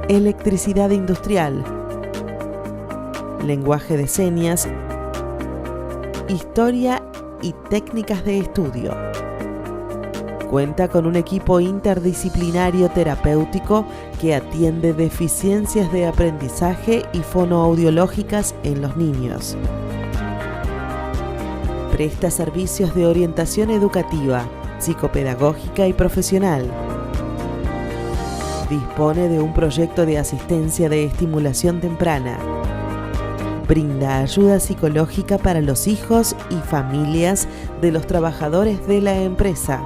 Electricidad industrial. Lenguaje de señas, historia y técnicas de estudio. Cuenta con un equipo interdisciplinario terapéutico que atiende deficiencias de aprendizaje y fonoaudiológicas en los niños. Presta servicios de orientación educativa, psicopedagógica y profesional. Dispone de un proyecto de asistencia de estimulación temprana. Brinda ayuda psicológica para los hijos y familias de los trabajadores de la empresa,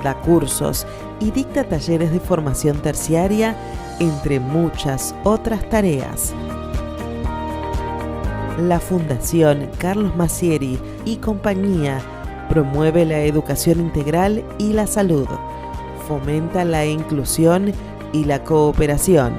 da cursos y dicta talleres de formación terciaria, entre muchas otras tareas. La Fundación Carlos Massieri y Compañía promueve la educación integral y la salud, fomenta la inclusión y la cooperación.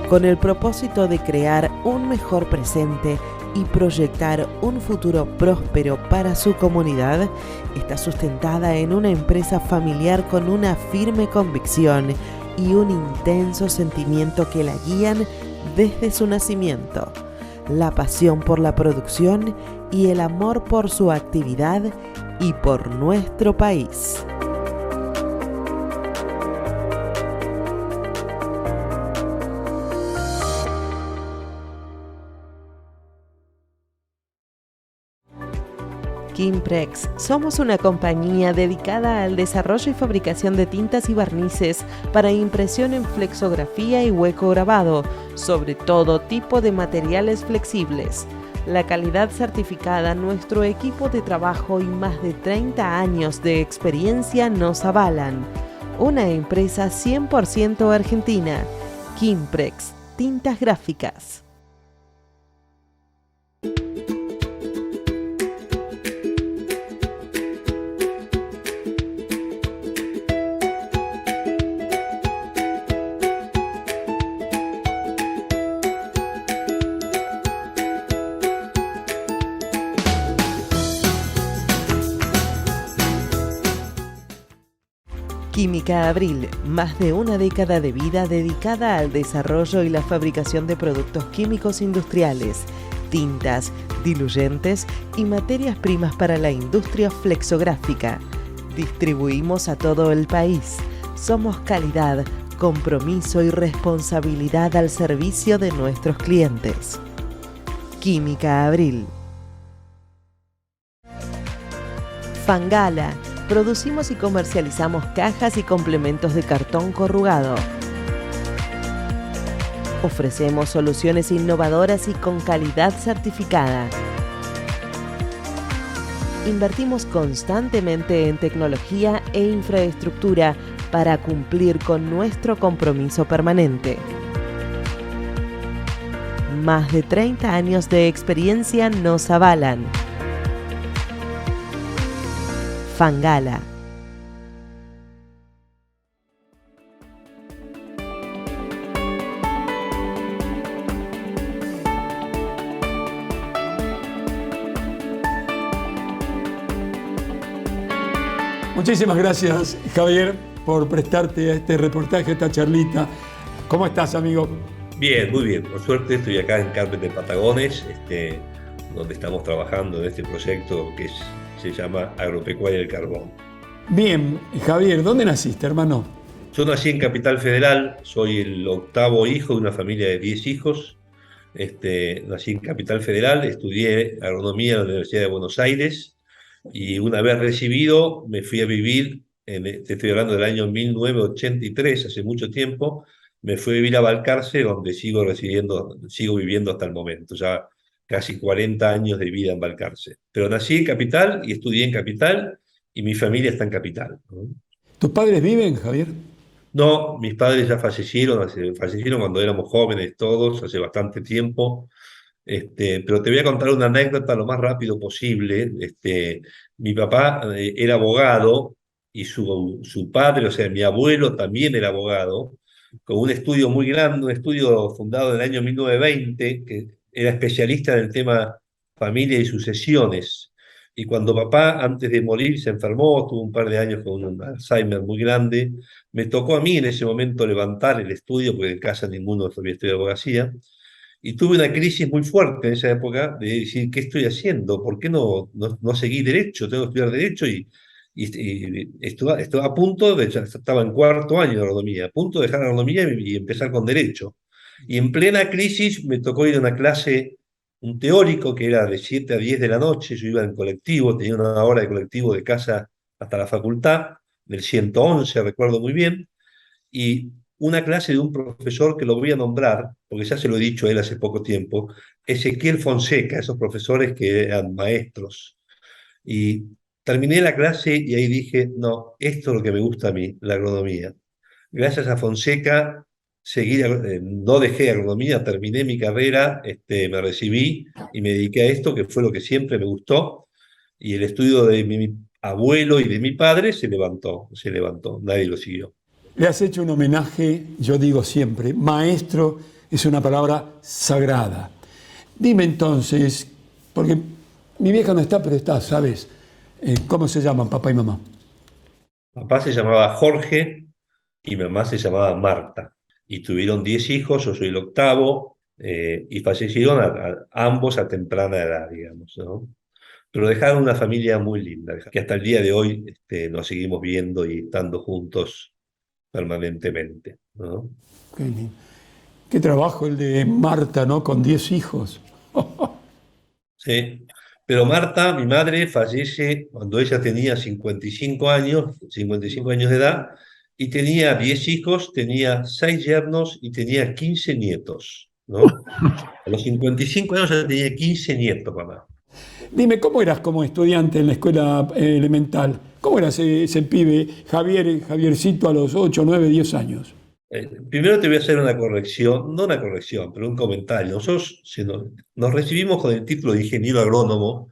Con el propósito de crear un mejor presente y proyectar un futuro próspero para su comunidad, está sustentada en una empresa familiar con una firme convicción y un intenso sentimiento que la guían desde su nacimiento: la pasión por la producción y el amor por su actividad y por nuestro país. Kimprex. Somos una compañía dedicada al desarrollo y fabricación de tintas y barnices para impresión en flexografía y hueco grabado, sobre todo tipo de materiales flexibles. La calidad certificada, nuestro equipo de trabajo y más de 30 años de experiencia nos avalan. Una empresa 100% argentina. Kimprex, tintas gráficas. Química Abril, más de una década de vida dedicada al desarrollo y la fabricación de productos químicos industriales, tintas, diluyentes y materias primas para la industria flexográfica. Distribuimos a todo el país. Somos calidad, compromiso y responsabilidad al servicio de nuestros clientes. Química Abril. Fangala. Producimos y comercializamos cajas y complementos de cartón corrugado. Ofrecemos soluciones innovadoras y con calidad certificada. Invertimos constantemente en tecnología e infraestructura para cumplir con nuestro compromiso permanente. Más de 30 años de experiencia nos avalan. Fangala. Muchísimas gracias, Javier, por prestarte a este reportaje, a esta charlita. ¿Cómo estás, amigo? Bien, muy bien. Por suerte estoy acá en Carmen de Patagones, donde estamos trabajando en este proyecto que se llama Agropecuaria del Carbón. Bien, Javier, ¿dónde naciste, hermano? Yo nací en Capital Federal, soy el octavo hijo de una familia de 10 hijos. Nací en Capital Federal, estudié agronomía en la Universidad de Buenos Aires y una vez recibido me fui a vivir, te estoy hablando del año 1983, hace mucho tiempo, me fui a vivir a Balcarce, donde sigo viviendo hasta el momento, ya casi 40 años de vida en Balcarce. Pero nací en Capital y estudié en Capital y mi familia está en Capital, ¿no? ¿Tus padres viven, Javier? No, mis padres ya fallecieron cuando éramos jóvenes todos, hace bastante tiempo. Pero te voy a contar una anécdota lo más rápido posible. Mi papá era abogado y su padre, o sea, mi abuelo también era abogado, con un estudio muy grande, un estudio fundado en el año 1920, que era especialista en el tema familia y sucesiones. Y cuando papá, antes de morir, se enfermó, tuvo un par de años con un Alzheimer muy grande, me tocó a mí en ese momento levantar el estudio, porque en casa ninguno había estudiado abogacía, y tuve una crisis muy fuerte en esa época de decir, ¿qué estoy haciendo? ¿Por qué no seguí derecho? Tengo que estudiar derecho y estuve a punto ya estaba en cuarto año de agronomía, a punto de dejar agronomía y empezar con derecho. Y en plena crisis me tocó ir a una clase, un teórico que era de 7 a 10 de la noche, yo iba en colectivo, tenía una hora de colectivo de casa hasta la facultad, del 111, recuerdo muy bien, y una clase de un profesor que lo voy a nombrar, porque ya se lo he dicho a él hace poco tiempo, Ezequiel Fonseca, esos profesores que eran maestros. Y terminé la clase y ahí dije, no, esto es lo que me gusta a mí, la agronomía. Gracias a Fonseca, no dejé agronomía, terminé mi carrera, me recibí y me dediqué a esto, que fue lo que siempre me gustó. Y el estudio de mi abuelo y de mi padre se levantó, nadie lo siguió. Le has hecho un homenaje, yo digo siempre, maestro es una palabra sagrada. Dime entonces, porque mi vieja no está, pero está, ¿sabes? ¿Cómo se llaman papá y mamá? Papá se llamaba Jorge y mamá se llamaba Marta. Y tuvieron 10 hijos, yo soy el octavo, y fallecieron ambos a temprana edad, digamos, ¿no? Pero dejaron una familia muy linda, que hasta el día de hoy nos seguimos viendo y estando juntos permanentemente, ¿no? Qué trabajo el de Marta, ¿no? Con 10 hijos. Sí, pero Marta, mi madre, fallece cuando ella tenía 55 años de edad, y tenía 10 hijos, tenía 6 yernos y tenía 15 nietos, ¿no? A los 55 años ya tenía 15 nietos, mamá. Dime, ¿cómo eras como estudiante en la escuela elemental? ¿Cómo eras ese pibe, Javiercito, a los 8, 9, 10 años? Primero te voy a hacer una corrección, no una corrección, pero un comentario. Nosotros nos recibimos con el título de ingeniero agrónomo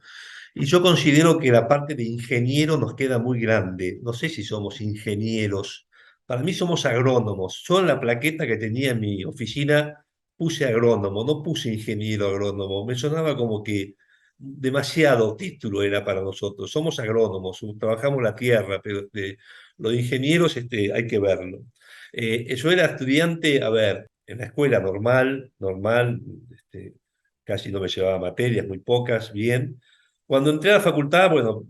y yo considero que la parte de ingeniero nos queda muy grande. No sé si somos ingenieros. Para mí somos agrónomos. Yo en la plaqueta que tenía en mi oficina puse agrónomo, no puse ingeniero agrónomo. Me sonaba como que demasiado título era para nosotros. Somos agrónomos, trabajamos la tierra, pero lo de ingenieros hay que verlo. Yo era estudiante, a ver, en la escuela normal, casi no me llevaba materias, muy pocas, bien. Cuando entré a la facultad, bueno,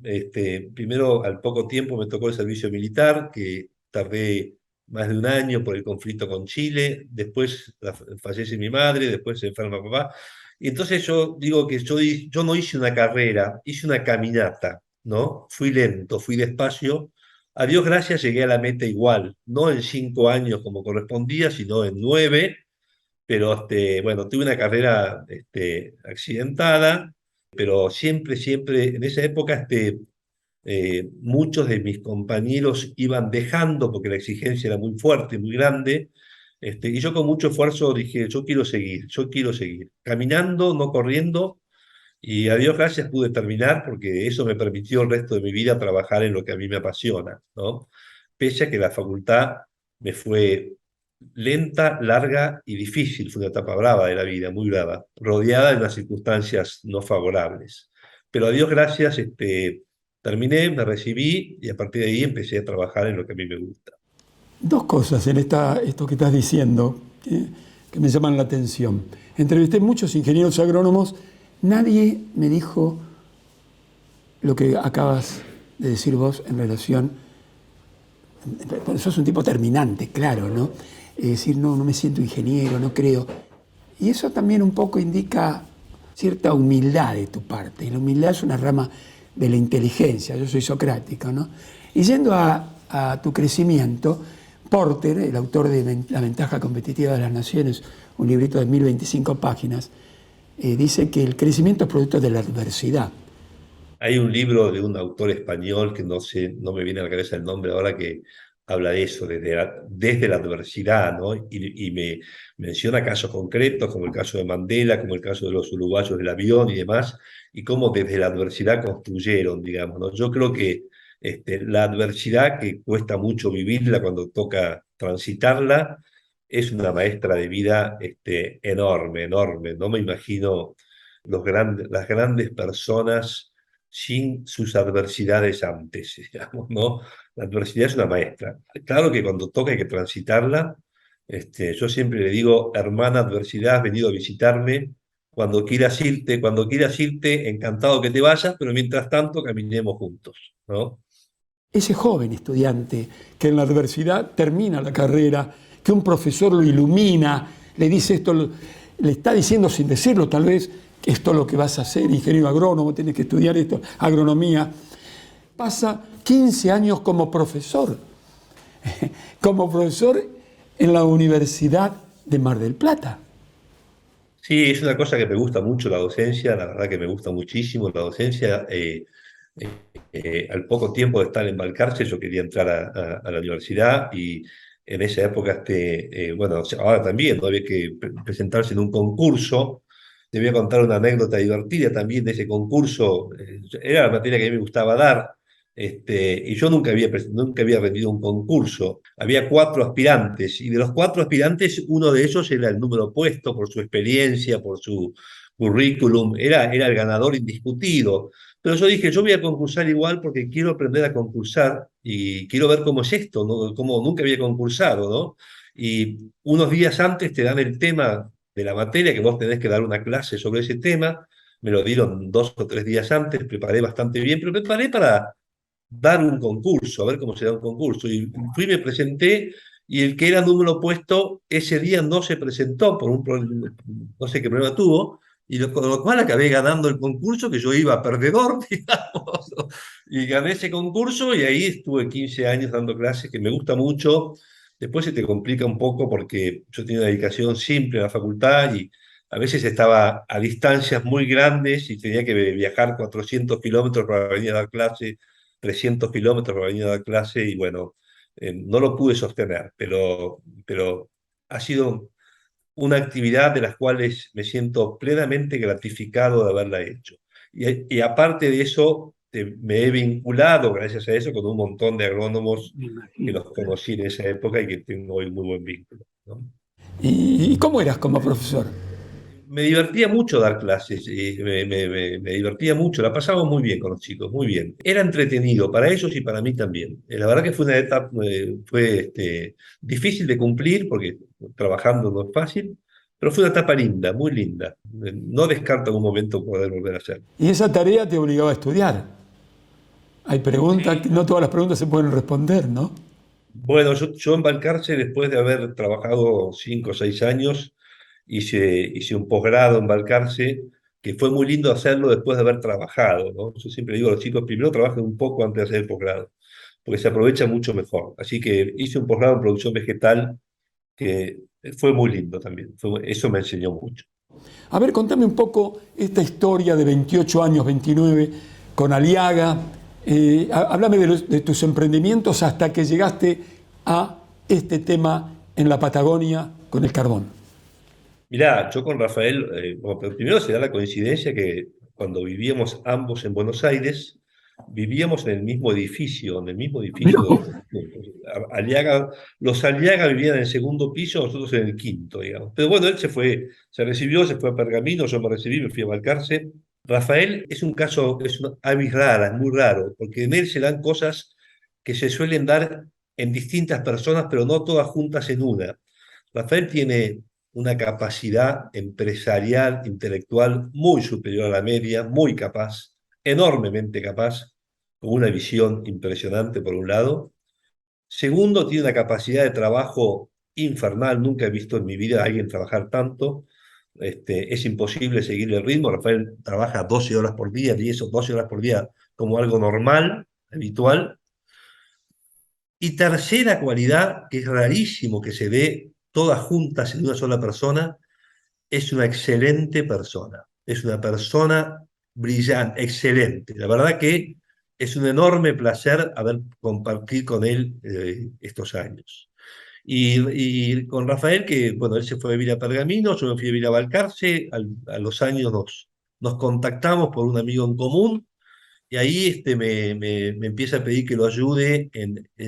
primero al poco tiempo me tocó el servicio militar, que tardé más de un año por el conflicto con Chile, después fallece mi madre, después se enferma papá, y entonces yo digo que yo no hice una carrera, hice una caminata. ¿no? Fui lento, fui despacio. A Dios gracias llegué a la meta igual, no en 5 años como correspondía, sino en 9, pero bueno, tuve una carrera accidentada, pero siempre, siempre, en esa época muchos de mis compañeros iban dejando porque la exigencia era muy fuerte, muy grande, y yo con mucho esfuerzo dije, yo quiero seguir, caminando, no corriendo, y a Dios gracias pude terminar porque eso me permitió el resto de mi vida trabajar en lo que a mí me apasiona, ¿no? Pese a que la facultad me fue lenta, larga y difícil, fue una etapa brava de la vida, muy brava, rodeada de unas circunstancias no favorables. Pero a Dios gracias, terminé, me recibí y a partir de ahí empecé a trabajar en lo que a mí me gusta. Dos cosas en esto que estás diciendo que me llaman la atención. Entrevisté muchos ingenieros agrónomos, nadie me dijo lo que acabas de decir vos en relación, sos un tipo terminante, claro, ¿no? Es decir, no me siento ingeniero, no creo. Y eso también un poco indica cierta humildad de tu parte, y la humildad es una rama de la inteligencia, yo soy socrático, ¿no? Y yendo a tu crecimiento, Porter, el autor de La ventaja competitiva de las naciones, un librito de 1025 páginas, dice que el crecimiento es producto de la adversidad. Hay un libro de un autor español que no sé, no me viene a la cabeza el nombre ahora, que habla de eso, desde la adversidad, ¿no? Y me menciona casos concretos, como el caso de Mandela, como el caso de los uruguayos del avión y demás, y cómo desde la adversidad construyeron, digamos, ¿no? Yo creo que la adversidad, que cuesta mucho vivirla cuando toca transitarla, es una maestra de vida enorme, enorme. No me imagino las grandes personas sin sus adversidades antes, digamos, ¿no? La adversidad es una maestra. Claro que cuando toca hay que transitarla. Yo siempre le digo, hermana adversidad, has venido a visitarme. Cuando quieras irte, encantado que te vayas, pero mientras tanto caminemos juntos, ¿no? Ese joven estudiante que en la adversidad termina la carrera, que un profesor lo ilumina, le dice esto, le está diciendo sin decirlo tal vez, esto es lo que vas a hacer, ingeniero agrónomo, tienes que estudiar esto, agronomía. Pasa 15 años como profesor en la Universidad de Mar del Plata. Sí, es una cosa que me gusta mucho la docencia, la verdad que me gusta muchísimo la docencia. Al poco tiempo de estar en Balcarce yo quería entrar a la universidad y en esa época, bueno, ahora también, ¿no? Había que presentarse en un concurso. Te voy a contar una anécdota divertida también de ese concurso. Era la materia que a mí me gustaba dar. Y yo nunca había rendido un concurso. Había 4 aspirantes y de los 4 aspirantes uno de ellos era el número puesto por su experiencia, por su currículum, era el ganador indiscutido. Pero yo dije, yo voy a concursar igual porque quiero aprender a concursar y quiero ver cómo es esto, ¿no? Cómo nunca había concursado, ¿no? Y unos días antes te dan el tema de la materia, que vos tenés que dar una clase sobre ese tema. Me lo dieron 2 o 3 días antes, preparé bastante bien, pero preparé para dar un concurso, a ver cómo se da un concurso. Y fui, me presenté, y el que era número puesto ese día no se presentó por un problema, no sé qué problema tuvo, y con lo cual acabé ganando el concurso, que yo iba perdedor, digamos, y gané ese concurso y ahí estuve 15 años dando clases, que me gusta mucho. Después se te complica un poco porque yo tenía una dedicación simple a la facultad y a veces estaba a distancias muy grandes y tenía que viajar 400 kilómetros para venir a dar clase, 300 kilómetros para venir a dar clase y bueno, no lo pude sostener, pero ha sido una actividad de las cuales me siento plenamente gratificado de haberla hecho. Y aparte de eso, me he vinculado, gracias a eso, con un montón de agrónomos Me que imagino. los conocí en esa época y que tengo hoy muy buen vínculo, ¿no? ¿Y cómo eras como profesor? Me divertía mucho dar clases, y me divertía mucho, la pasamos muy bien con los chicos, muy bien. Era entretenido para ellos y para mí también. La verdad que fue una etapa, difícil de cumplir porque trabajando no es fácil, pero fue una etapa linda, muy linda. No descarto en un momento poder volver a hacerlo. Y esa tarea te obligaba a estudiar. Hay preguntas, Sí. no todas las preguntas se pueden responder, ¿no? Bueno, yo en Balcarce, después de haber trabajado 5 o 6 años, hice un posgrado en Balcarce que fue muy lindo hacerlo después de haber trabajado, ¿no? Yo siempre digo a los chicos, primero trabajen un poco antes de hacer el posgrado, porque se aprovecha mucho mejor. Así que hice un posgrado en producción vegetal que fue muy lindo también. Eso me enseñó mucho. A ver, contame un poco esta historia de 28 años, 29, con Aliaga. Háblame de tus emprendimientos hasta que llegaste a este tema en la Patagonia con el carbón. Mirá, yo con Rafael, bueno, pero primero se da la coincidencia que cuando vivíamos ambos en Buenos Aires, vivíamos en el mismo Mirá edificio. vos. Aliaga, los Aliaga vivían en el segundo piso, nosotros en el quinto, digamos. Pero bueno, él se recibió, se fue a Pergamino, yo me recibí, me fui a Balcarce. Rafael es un caso, es una avis rara, es muy raro, porque en él se dan cosas que se suelen dar en distintas personas, pero no todas juntas en una. Rafael tiene una capacidad empresarial, intelectual muy superior a la media, muy capaz, enormemente capaz, con una visión impresionante por un lado. Segundo, tiene una capacidad de trabajo infernal, nunca he visto en mi vida a alguien trabajar tanto. Es imposible seguir el ritmo. Rafael trabaja 12 horas por día, 10 o 12 horas por día como algo normal, habitual. Y tercera cualidad, que es rarísimo que se dé todas juntas en una sola persona, es una excelente persona. Es una persona brillante, excelente. La verdad que es un enorme placer haber compartido con él estos años. Y con Rafael, que bueno, él se fue a vivir a Pergamino, yo me fui a vivir a Balcarce, a los años nos contactamos por un amigo en común, y ahí me empieza a pedir que lo ayude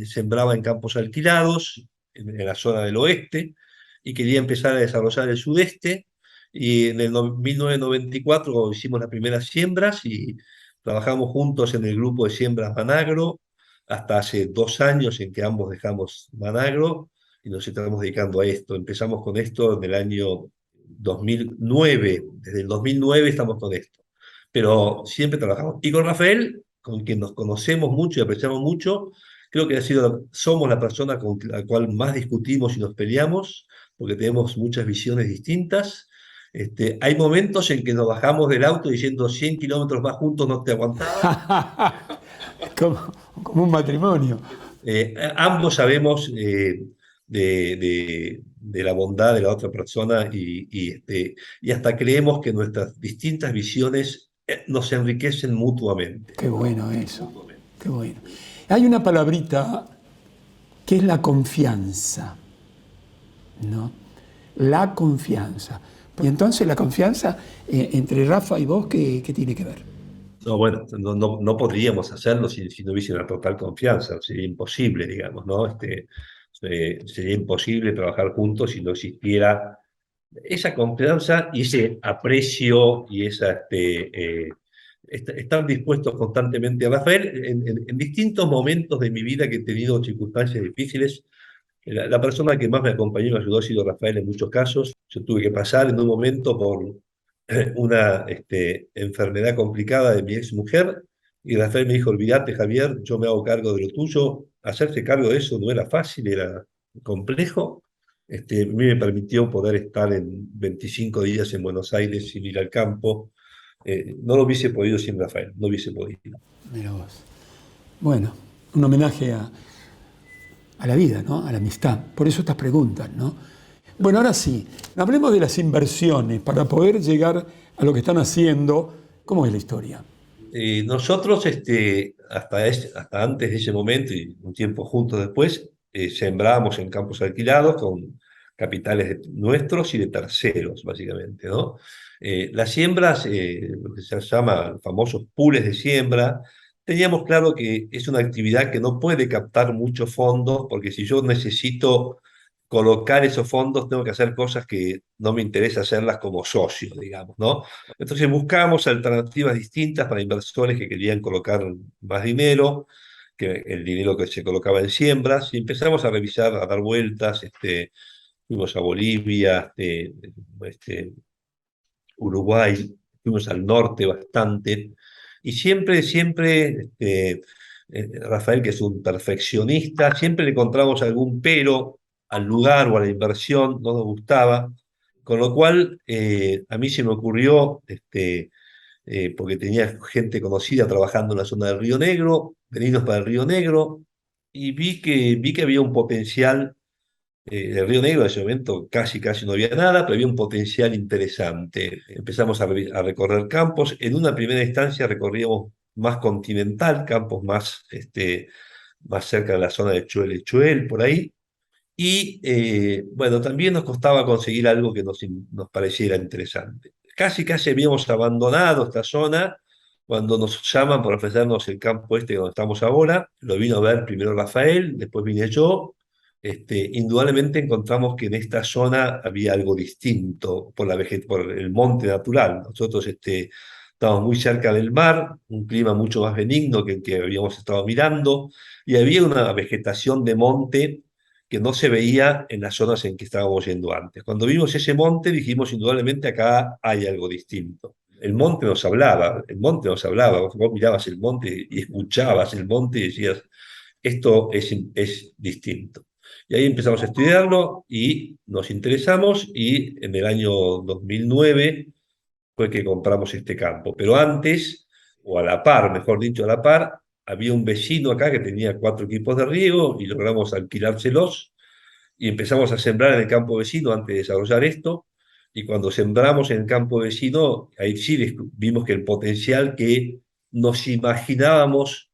sembraba en campos alquilados, en la zona del oeste, y quería empezar a desarrollar el sudeste, y en el 1994 hicimos las primeras siembras, y trabajamos juntos en el grupo de siembras Managro, hasta hace 2 años en que ambos dejamos Managro, y nos estamos dedicando a esto. Empezamos con esto en el año 2009, desde el 2009 estamos con esto, pero siempre trabajamos. Y con Rafael, con quien nos conocemos mucho y apreciamos mucho, creo que somos la persona con la cual más discutimos y nos peleamos, porque tenemos muchas visiones distintas. Hay momentos en que nos bajamos del auto diciendo 100 kilómetros más juntos no te aguantaba. como un matrimonio. Ambos sabemos de la bondad de la otra persona y hasta creemos que nuestras distintas visiones nos enriquecen mutuamente. Qué bueno eso, qué bueno. Hay una palabrita que es la confianza, ¿no? La confianza. Y entonces la confianza entre Rafa y vos, ¿qué tiene que ver? No, bueno, no podríamos hacerlo si no hubiese una total confianza, sería imposible, digamos, ¿no? Sería imposible trabajar juntos si no existiera esa confianza y ese aprecio y estar dispuestos constantemente a Rafael. En distintos momentos de mi vida que he tenido circunstancias difíciles, la persona que más me acompañó y me ayudó ha sido Rafael en muchos casos. Yo tuve que pasar en un momento por una enfermedad complicada de mi ex mujer, y Rafael me dijo: olvídate, Javier, yo me hago cargo de lo tuyo. Hacerse cargo de eso no era fácil, era complejo. A mí me permitió poder estar en 25 días en Buenos Aires sin ir al campo. No lo hubiese podido sin Rafael, no hubiese podido. Mira vos. Bueno, un homenaje a la vida, ¿no? A la amistad. Por eso estas preguntas, ¿no? Bueno, ahora sí, hablemos de las inversiones para poder llegar a lo que están haciendo. ¿Cómo es la historia? Nosotros, hasta antes de ese momento y un tiempo juntos después, sembrábamos en campos alquilados con capitales nuestros y de terceros, básicamente, ¿no? Las siembras, lo que se llama famosos pools de siembra, teníamos claro que es una actividad que no puede captar muchos fondos, porque si yo necesito colocar esos fondos, tengo que hacer cosas que no me interesa hacerlas como socio, digamos, ¿no? Entonces buscamos alternativas distintas para inversores que querían colocar más dinero, que el dinero que se colocaba en siembras, y empezamos a revisar, a dar vueltas. Fuimos a Bolivia, Uruguay, fuimos al norte bastante, y siempre, Rafael, que es un perfeccionista, siempre le encontramos algún pero al lugar o a la inversión, no nos gustaba. Con lo cual, a mí se me ocurrió, porque tenía gente conocida trabajando en la zona del Río Negro, venirnos para el Río Negro, y vi que había un potencial. El Río Negro en ese momento casi no había nada, pero había un potencial interesante. Empezamos a recorrer campos. En una primera instancia recorríamos más continental, campos más cerca de la zona de Chuel, por ahí. Y bueno, también nos costaba conseguir algo que nos pareciera interesante. Casi habíamos abandonado esta zona cuando nos llaman para ofrecernos el campo donde estamos ahora. Lo vino a ver primero Rafael, después vine yo. Indudablemente encontramos que en esta zona había algo distinto por el monte natural. Nosotros estábamos muy cerca del mar, un clima mucho más benigno que el que habíamos estado mirando, y había una vegetación de monte que no se veía en las zonas en que estábamos yendo antes. Cuando vimos ese monte dijimos indudablemente acá hay algo distinto. El monte nos hablaba, vos mirabas el monte y escuchabas el monte y decías, esto es distinto. Y ahí empezamos a estudiarlo y nos interesamos y en el año 2009 fue que compramos este campo. Pero antes, o a la par, mejor dicho, a la par, había un vecino acá que tenía 4 equipos de riego y logramos alquilárselos y empezamos a sembrar en el campo vecino antes de desarrollar esto. Y cuando sembramos en el campo vecino, ahí sí vimos que el potencial que nos imaginábamos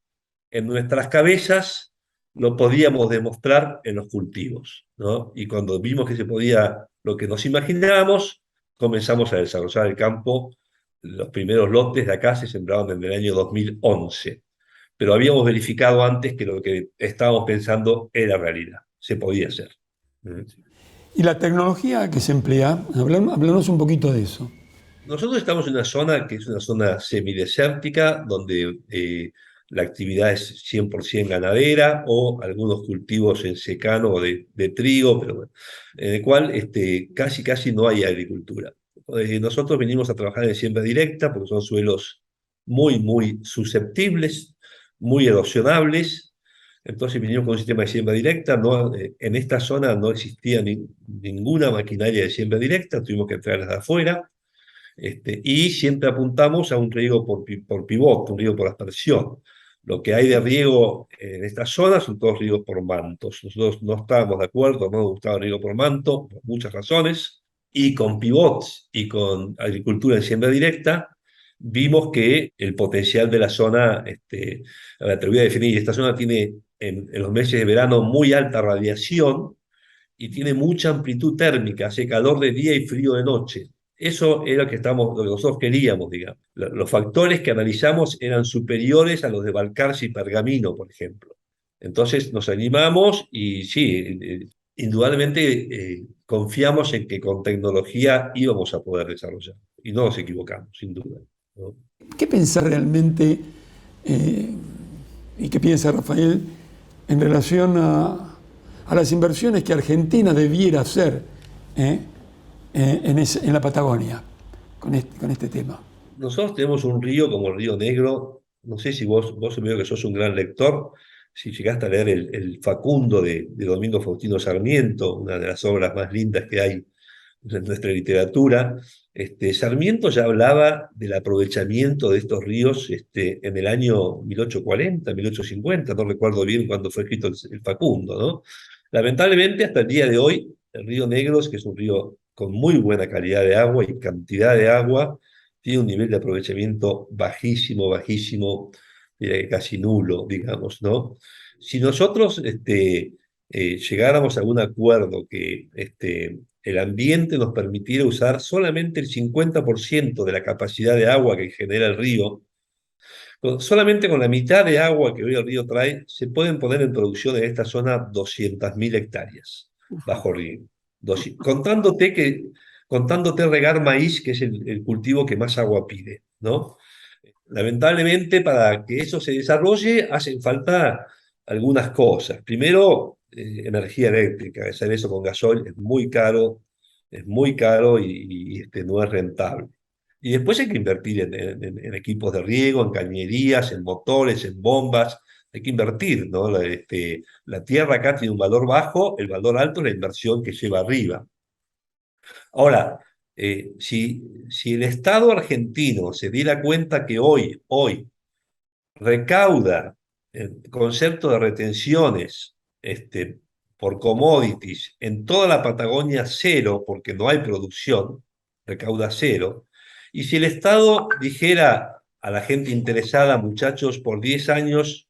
en nuestras cabezas lo podíamos demostrar en los cultivos, ¿no? Y cuando vimos que se podía lo que nos imaginábamos, comenzamos a desarrollar el campo. Los primeros lotes de acá se sembraron en el año 2011, pero habíamos verificado antes que lo que estábamos pensando era realidad, se podía hacer. ¿Y la tecnología que se emplea? Háblanos un poquito de eso. Nosotros estamos en una zona que es una zona semidesértica, donde la actividad es 100% ganadera o algunos cultivos en secano o de trigo, pero bueno, en el cual casi no hay agricultura. Nosotros venimos a trabajar en siembra directa porque son suelos muy susceptibles, muy erosionables. Entonces vinimos con un sistema de siembra directa. No, en esta zona no existía ninguna maquinaria de siembra directa, tuvimos que traerlas de afuera. Y siempre apuntamos a un riego por pivot, un riego por aspersión. Lo que hay de riego en esta zona son todos riegos por mantos. Nosotros no estábamos de acuerdo, no nos gustaba el riego por manto, por muchas razones, y con pivots y con agricultura en siembra directa, vimos que el potencial de la zona, a ver, te voy a definir, esta zona tiene en los meses de verano muy alta radiación y tiene mucha amplitud térmica, hace calor de día y frío de noche. Eso era lo que nosotros queríamos, digamos. Los factores que analizamos eran superiores a los de Balcarce y Pergamino, por ejemplo. Entonces nos animamos y sí, indudablemente confiamos en que con tecnología íbamos a poder desarrollar. Y no nos equivocamos, sin duda, ¿no? ¿Qué piensa realmente y qué piensa Rafael en relación a las inversiones que Argentina debiera hacer en la Patagonia con este tema? Nosotros tenemos un río como el Río Negro. No sé si vos veo que sos un gran lector, si llegaste a leer el Facundo de Domingo Faustino Sarmiento, una de las obras más lindas que hay en nuestra literatura. Sarmiento ya hablaba del aprovechamiento de estos ríos en el año 1840, 1850, no recuerdo bien cuándo fue escrito el Facundo, ¿no? Lamentablemente, hasta el día de hoy, el Río Negros, que es un río con muy buena calidad de agua y cantidad de agua, tiene un nivel de aprovechamiento bajísimo, diría que casi nulo, digamos, ¿no? Si nosotros llegáramos a un acuerdo que el ambiente nos permitiera usar solamente el 50% de la capacidad de agua que genera el río, solamente con la mitad de agua que hoy el río trae, se pueden poner en producción en esta zona 200.000 hectáreas bajo río. Contándote regar maíz, que es el cultivo que más agua pide, ¿no? Lamentablemente, para que eso se desarrolle, hacen falta algunas cosas. Primero, energía eléctrica. Hacer eso con gasoil es muy caro y no es rentable. Y después hay que invertir en equipos de riego, en cañerías, en motores, en bombas. Hay que invertir, ¿no? La tierra acá tiene un valor bajo, el valor alto es la inversión que lleva arriba. Ahora, si el Estado argentino se diera cuenta que hoy recauda el concepto de retenciones por commodities en toda la Patagonia cero, porque no hay producción, recauda cero, y si el Estado dijera a la gente interesada, muchachos, por 10 años,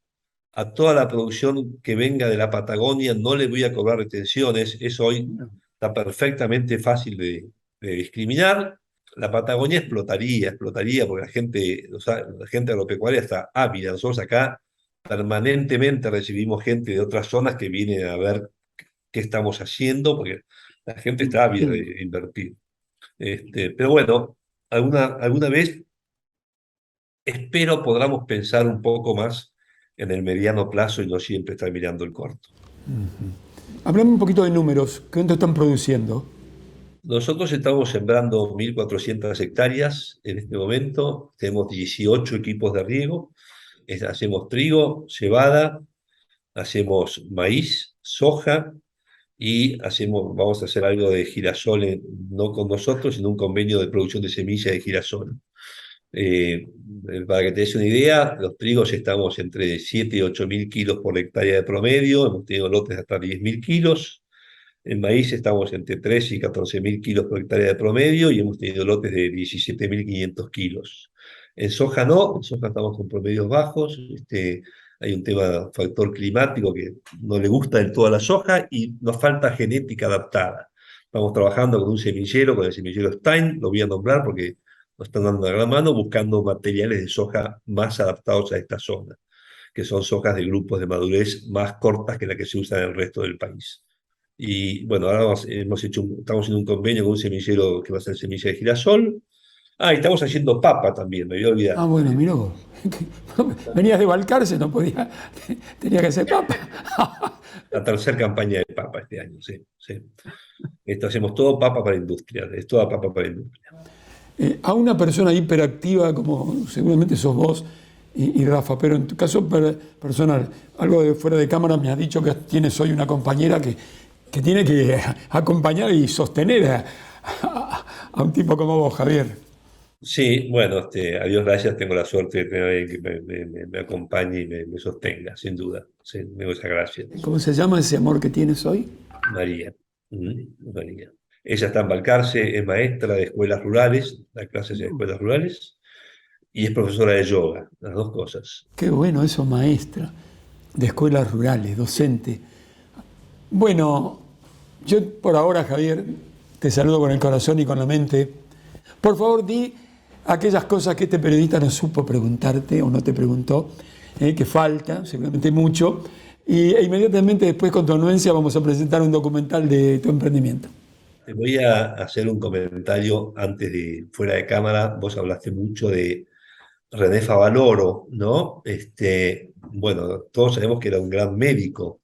a toda la producción que venga de la Patagonia no le voy a cobrar retenciones, eso hoy está perfectamente fácil de discriminar. La Patagonia explotaría, porque la gente agropecuaria está ávida. Nosotros acá permanentemente recibimos gente de otras zonas que viene a ver qué estamos haciendo, porque la gente está ávida de invertir. Pero bueno, alguna vez espero podamos pensar un poco más en el mediano plazo y no siempre estar mirando el corto. Hablame un poquito de números. ¿Cuánto están produciendo? Nosotros estamos sembrando 1.400 hectáreas en este momento, tenemos 18 equipos de riego, hacemos trigo, cebada, hacemos maíz, soja y vamos a hacer algo de girasol, no con nosotros, sino un convenio de producción de semillas de girasol. Para que te des una idea, los trigos estamos entre 7 y 8.000 kilos por hectárea de promedio, hemos tenido lotes hasta 10.000 kilos. En maíz estamos entre 13 y 14.000 kilos por hectárea de promedio y hemos tenido lotes de 17.500 kilos. En soja no, en soja estamos con promedios bajos. Hay un factor climático que no le gusta del todo a la soja y nos falta genética adaptada. Estamos trabajando con con el semillero Stein, lo voy a nombrar porque nos están dando a gran mano, buscando materiales de soja más adaptados a esta zona, que son sojas de grupos de madurez más cortas que la que se usa en el resto del país. Y bueno, ahora estamos haciendo un convenio con un semillero que va a ser semilla de girasol. Y estamos haciendo papa también, me había olvidado. Bueno, mirá vos. Venías de Balcarce, no podía, tenía que hacer papa. La tercera campaña de papa este año, sí. Hacemos todo papa para industria, es toda papa para industria. A una persona hiperactiva, como seguramente sos vos y Rafa, pero en tu caso personal, algo de fuera de cámara me has dicho que tienes hoy una compañera que tiene que acompañar y sostener a un tipo como vos, Javier. Sí, bueno, a Dios gracias, tengo la suerte de tener a alguien que me acompañe y me sostenga, sin duda. Sí, tengo esa gracia. ¿Cómo se llama ese amor que tienes hoy? María. María. Ella está en Balcarce, es maestra de escuelas rurales, da clases en escuelas rurales, y es profesora de yoga, las dos cosas. Qué bueno eso, maestra de escuelas rurales, docente. Bueno, yo por ahora, Javier, te saludo con el corazón y con la mente. Por favor, di aquellas cosas que este periodista no supo preguntarte o no te preguntó, que falta, seguramente mucho, e inmediatamente después, con tu anuencia, vamos a presentar un documental de tu emprendimiento. Te voy a hacer un comentario antes de fuera de cámara. Vos hablaste mucho de René Favaloro, ¿no? Bueno, todos sabemos que era un gran médico,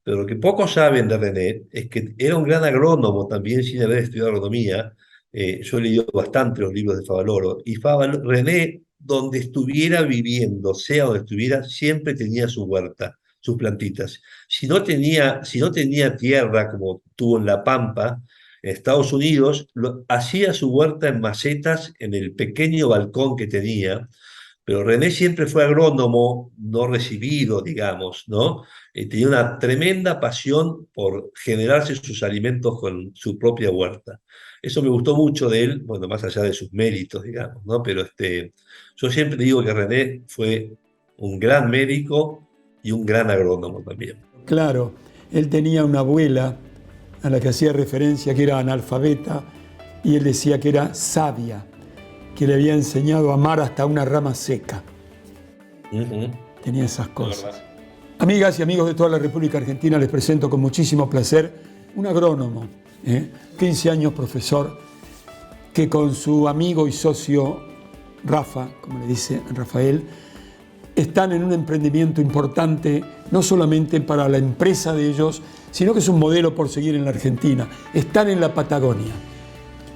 pero lo que pocos saben de René es que era un gran agrónomo también sin haber estudiado agronomía. Yo he leído bastante los libros de Favaloro, y René, donde estuviera viviendo, sea donde estuviera, siempre tenía su huerta, sus plantitas. Si no tenía tierra, como tuvo en La Pampa, en Estados Unidos, hacía su huerta en macetas en el pequeño balcón que tenía. Pero René siempre fue agrónomo, no recibido, digamos, ¿no? Tenía una tremenda pasión por generarse sus alimentos con su propia huerta. Eso me gustó mucho de él, bueno, más allá de sus méritos, digamos, ¿no? Pero yo siempre digo que René fue un gran médico y un gran agrónomo también. Claro, él tenía una abuela a la que hacía referencia, que era analfabeta, y él decía que era sabia, que le había enseñado a amar hasta una rama seca. Tenía esas cosas. Amigas y amigos de toda la República Argentina, les presento con muchísimo placer un agrónomo, 15 años profesor, que con su amigo y socio Rafa, como le dice Rafael, están en un emprendimiento importante, no solamente para la empresa de ellos, sino que es un modelo por seguir en la Argentina. Están en la Patagonia.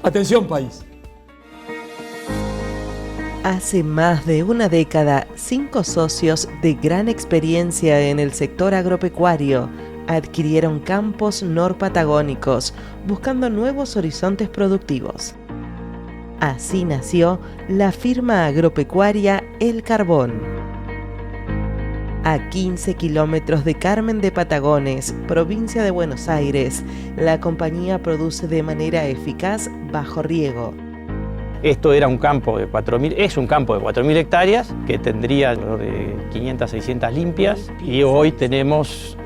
Atención, país. Hace más de una década, 5 socios de gran experiencia en el sector agropecuario adquirieron campos norpatagónicos, buscando nuevos horizontes productivos. Así nació la firma agropecuaria El Carbón. A 15 kilómetros de Carmen de Patagones, provincia de Buenos Aires, la compañía produce de manera eficaz bajo riego. Esto era un campo de 4.000, es un campo de 4.000 hectáreas que tendría alrededor de 500, 600 limpias y hoy tenemos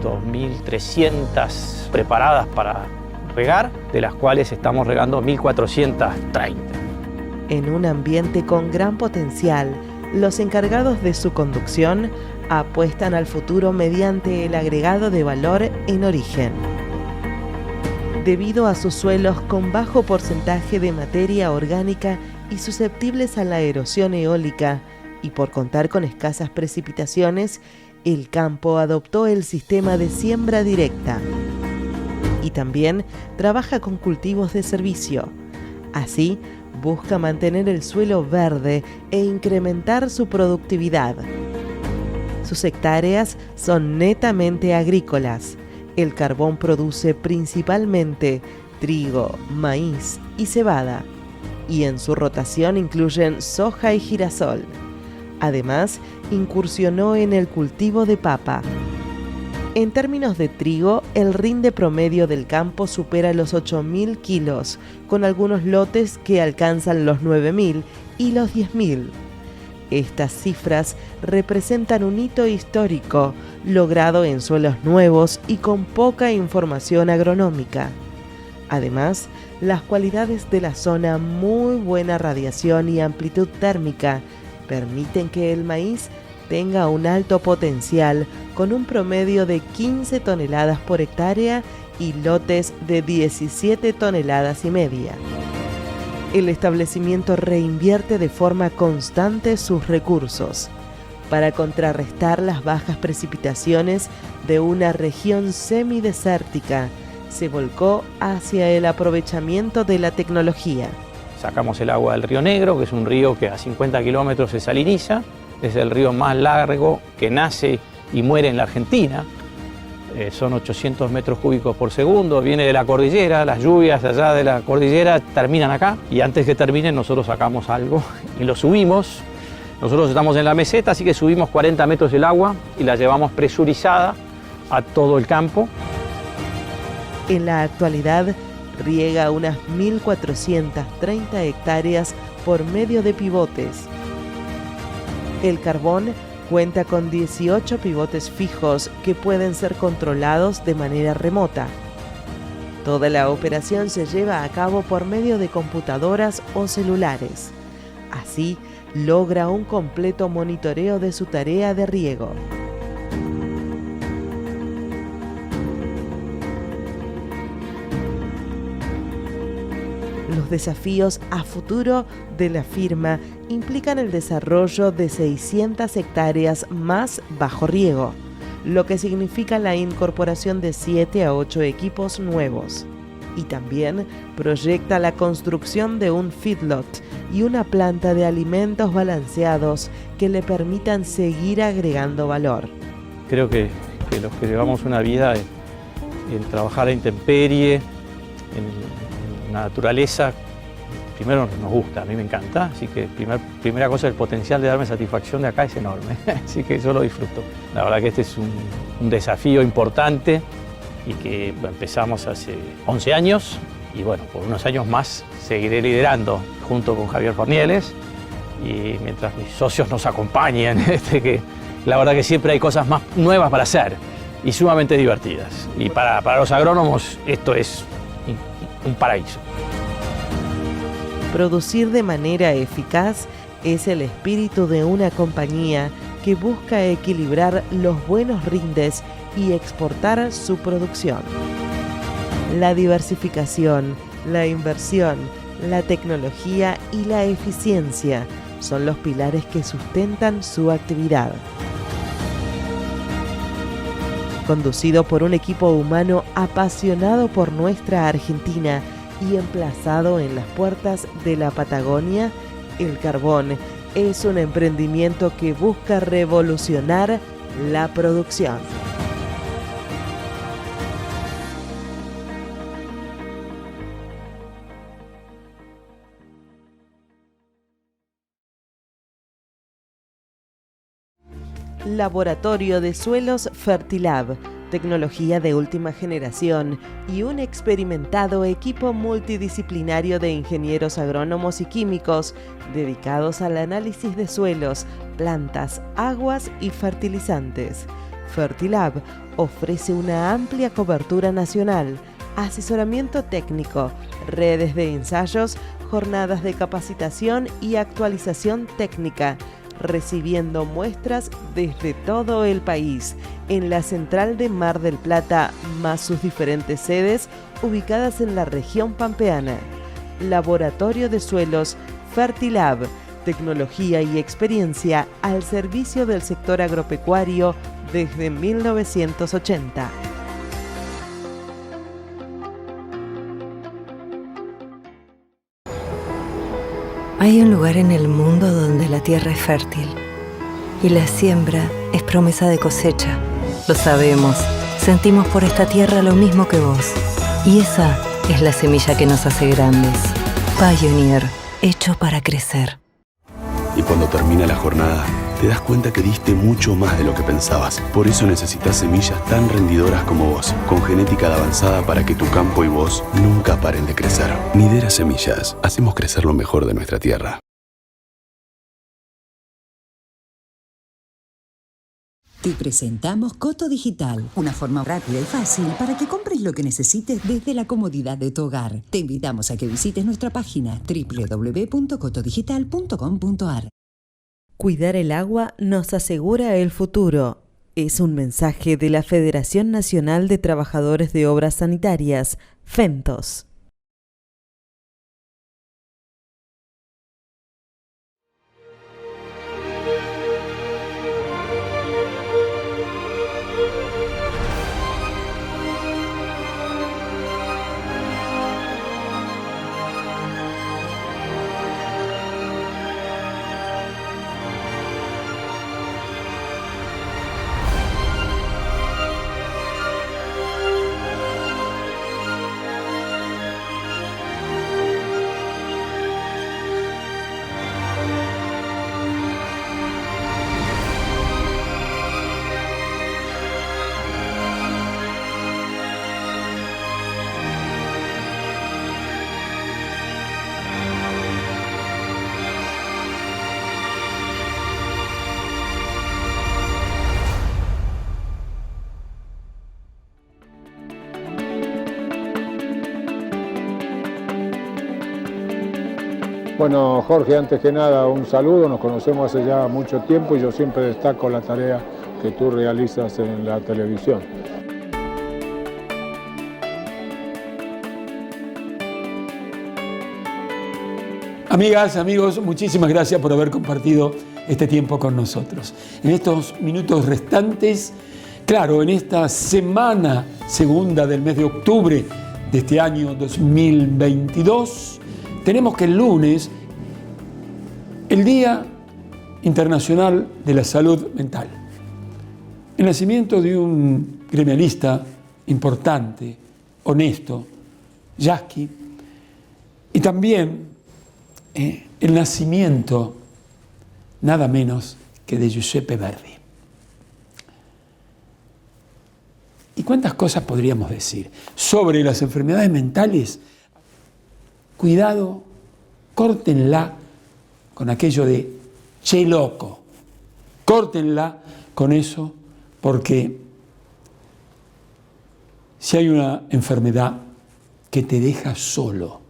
2.300 preparadas para regar, de las cuales estamos regando 1.430. En un ambiente con gran potencial, los encargados de su conducción apuestan al futuro mediante el agregado de valor en origen. Debido a sus suelos con bajo porcentaje de materia orgánica y susceptibles a la erosión eólica, y por contar con escasas precipitaciones, el campo adoptó el sistema de siembra directa. Y también trabaja con cultivos de servicio. Así, busca mantener el suelo verde e incrementar su productividad. Sus hectáreas son netamente agrícolas. El Carbón produce principalmente trigo, maíz y cebada, y en su rotación incluyen soja y girasol. Además, incursionó en el cultivo de papa. En términos de trigo, el rinde promedio del campo supera los 8.000 kilos, con algunos lotes que alcanzan los 9.000 y los 10.000. Estas cifras representan un hito histórico, logrado en suelos nuevos y con poca información agronómica. Además, las cualidades de la zona, muy buena radiación y amplitud térmica, permiten que el maíz tenga un alto potencial, con un promedio de 15 toneladas por hectárea y lotes de 17 toneladas y media. El establecimiento reinvierte de forma constante sus recursos para contrarrestar las bajas precipitaciones de una región semidesértica. Se volcó hacia el aprovechamiento de la tecnología. Sacamos el agua del Río Negro, que es un río que a 50 kilómetros se saliniza. Es el río más largo que nace y muere en la Argentina. Son 800 metros cúbicos por segundo, viene de la cordillera, las lluvias allá de la cordillera terminan acá y antes que terminen nosotros sacamos algo y lo subimos. Nosotros estamos en la meseta, así que subimos 40 metros el agua y la llevamos presurizada a todo el campo. En la actualidad riega unas 1.430 hectáreas por medio de pivotes. El Carbón cuenta con 18 pivotes fijos que pueden ser controlados de manera remota. Toda la operación se lleva a cabo por medio de computadoras o celulares. Así, logra un completo monitoreo de su tarea de riego. Los desafíos a futuro de la firma implican el desarrollo de 600 hectáreas más bajo riego, lo que significa la incorporación de 7 a 8 equipos nuevos. Y también proyecta la construcción de un feedlot y una planta de alimentos balanceados que le permitan seguir agregando valor. Creo que los que llevamos una vida en trabajar a intemperie, en la naturaleza, primero nos gusta, a mí me encanta, así que primera cosa, el potencial de darme satisfacción de acá es enorme, así que yo lo disfruto. La verdad que este es un desafío importante y que empezamos hace 11 años y bueno, por unos años más seguiré liderando junto con Javier Fornieles y mientras mis socios nos acompañen, que la verdad que siempre hay cosas más nuevas para hacer y sumamente divertidas. Y para los agrónomos esto es un paraíso. Producir de manera eficaz es el espíritu de una compañía que busca equilibrar los buenos rindes y exportar su producción. La diversificación, la inversión, la tecnología y la eficiencia son los pilares que sustentan su actividad. Conducido por un equipo humano apasionado por nuestra Argentina y emplazado en las puertas de la Patagonia, El Carbón es un emprendimiento que busca revolucionar la producción. Laboratorio de Suelos Fertilab, tecnología de última generación y un experimentado equipo multidisciplinario de ingenieros agrónomos y químicos dedicados al análisis de suelos, plantas, aguas y fertilizantes. Fertilab ofrece una amplia cobertura nacional, asesoramiento técnico, redes de ensayos, jornadas de capacitación y actualización técnica, recibiendo muestras desde todo el país en la central de Mar del Plata, más sus diferentes sedes ubicadas en la región pampeana. Laboratorio de Suelos Fertilab, tecnología y experiencia al servicio del sector agropecuario desde 1980. Hay un lugar en el mundo donde la tierra es fértil y la siembra es promesa de cosecha. Lo sabemos, sentimos por esta tierra lo mismo que vos. Y esa es la semilla que nos hace grandes. Pioneer, hecho para crecer. Y cuando termina la jornada, te das cuenta que diste mucho más de lo que pensabas. Por eso necesitas semillas tan rendidoras como vos, con genética de avanzada para que tu campo y vos nunca paren de crecer. Nidera Semillas, hacemos crecer lo mejor de nuestra tierra. Te presentamos Coto Digital, una forma rápida y fácil para que compres lo que necesites desde la comodidad de tu hogar. Te invitamos a que visites nuestra página www.cotodigital.com.ar. Cuidar el agua nos asegura el futuro. Es un mensaje de la Federación Nacional de Trabajadores de Obras Sanitarias, FENTOS. Bueno, Jorge, antes que nada, un saludo. Nos conocemos hace ya mucho tiempo y yo siempre destaco la tarea que tú realizas en la televisión. Amigas, amigos, muchísimas gracias por haber compartido este tiempo con nosotros. En estos minutos restantes, claro, en esta semana segunda del mes de octubre de este año 2022, tenemos que el lunes, el Día Internacional de la Salud Mental. El nacimiento de un gremialista importante, honesto, Yasky, y también el nacimiento nada menos que de Giuseppe Verdi. ¿Y cuántas cosas podríamos decir sobre las enfermedades mentales? Cuidado, córtenla con aquello de che loco, córtenla con eso, porque si hay una enfermedad que te deja solo,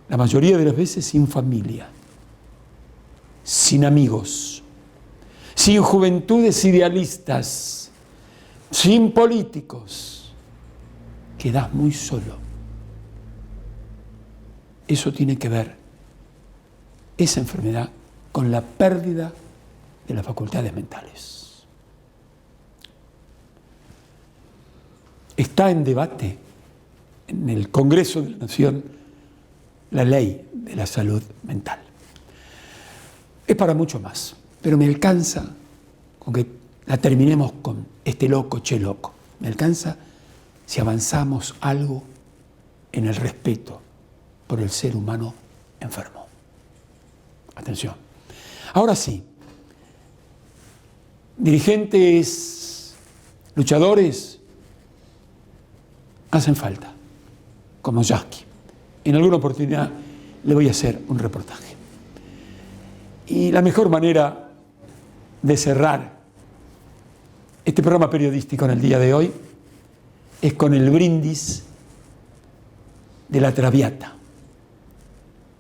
la mayoría de las veces sin familia, sin amigos, sin juventudes idealistas, sin políticos, quedás muy solo. Eso tiene que ver, esa enfermedad, con la pérdida de las facultades mentales. Está en debate en el Congreso de la Nación la ley de la salud mental. Es para mucho más, pero me alcanza con que la terminemos con este loco, che loco. Me alcanza si avanzamos algo en el respeto por el ser humano enfermo. Atención. Ahora sí, dirigentes, luchadores, hacen falta, como Jackie. En alguna oportunidad le voy a hacer un reportaje. Y la mejor manera de cerrar este programa periodístico en el día de hoy es con el brindis de La Traviata,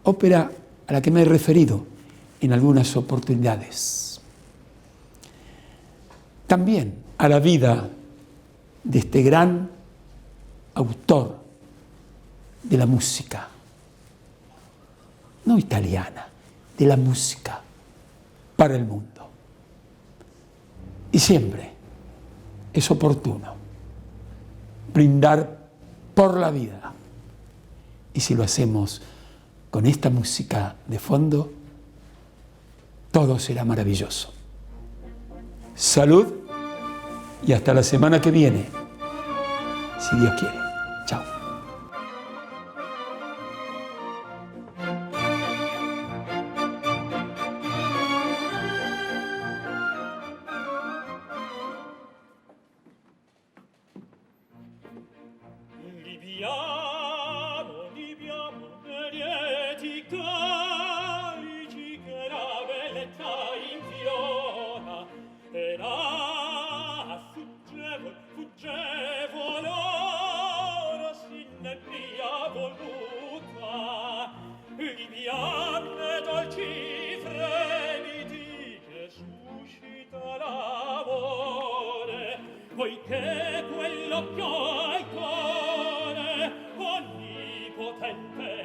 ópera a la que me he referido en algunas oportunidades. También a la vida de este gran autor de la música, no italiana, de la música para el mundo. Y siempre es oportuno brindar por la vida. Y si lo hacemos con esta música de fondo, todo será maravilloso. Salud y hasta la semana que viene, si Dios quiere. Chao. Poiché quello che ho al cuore onnipotente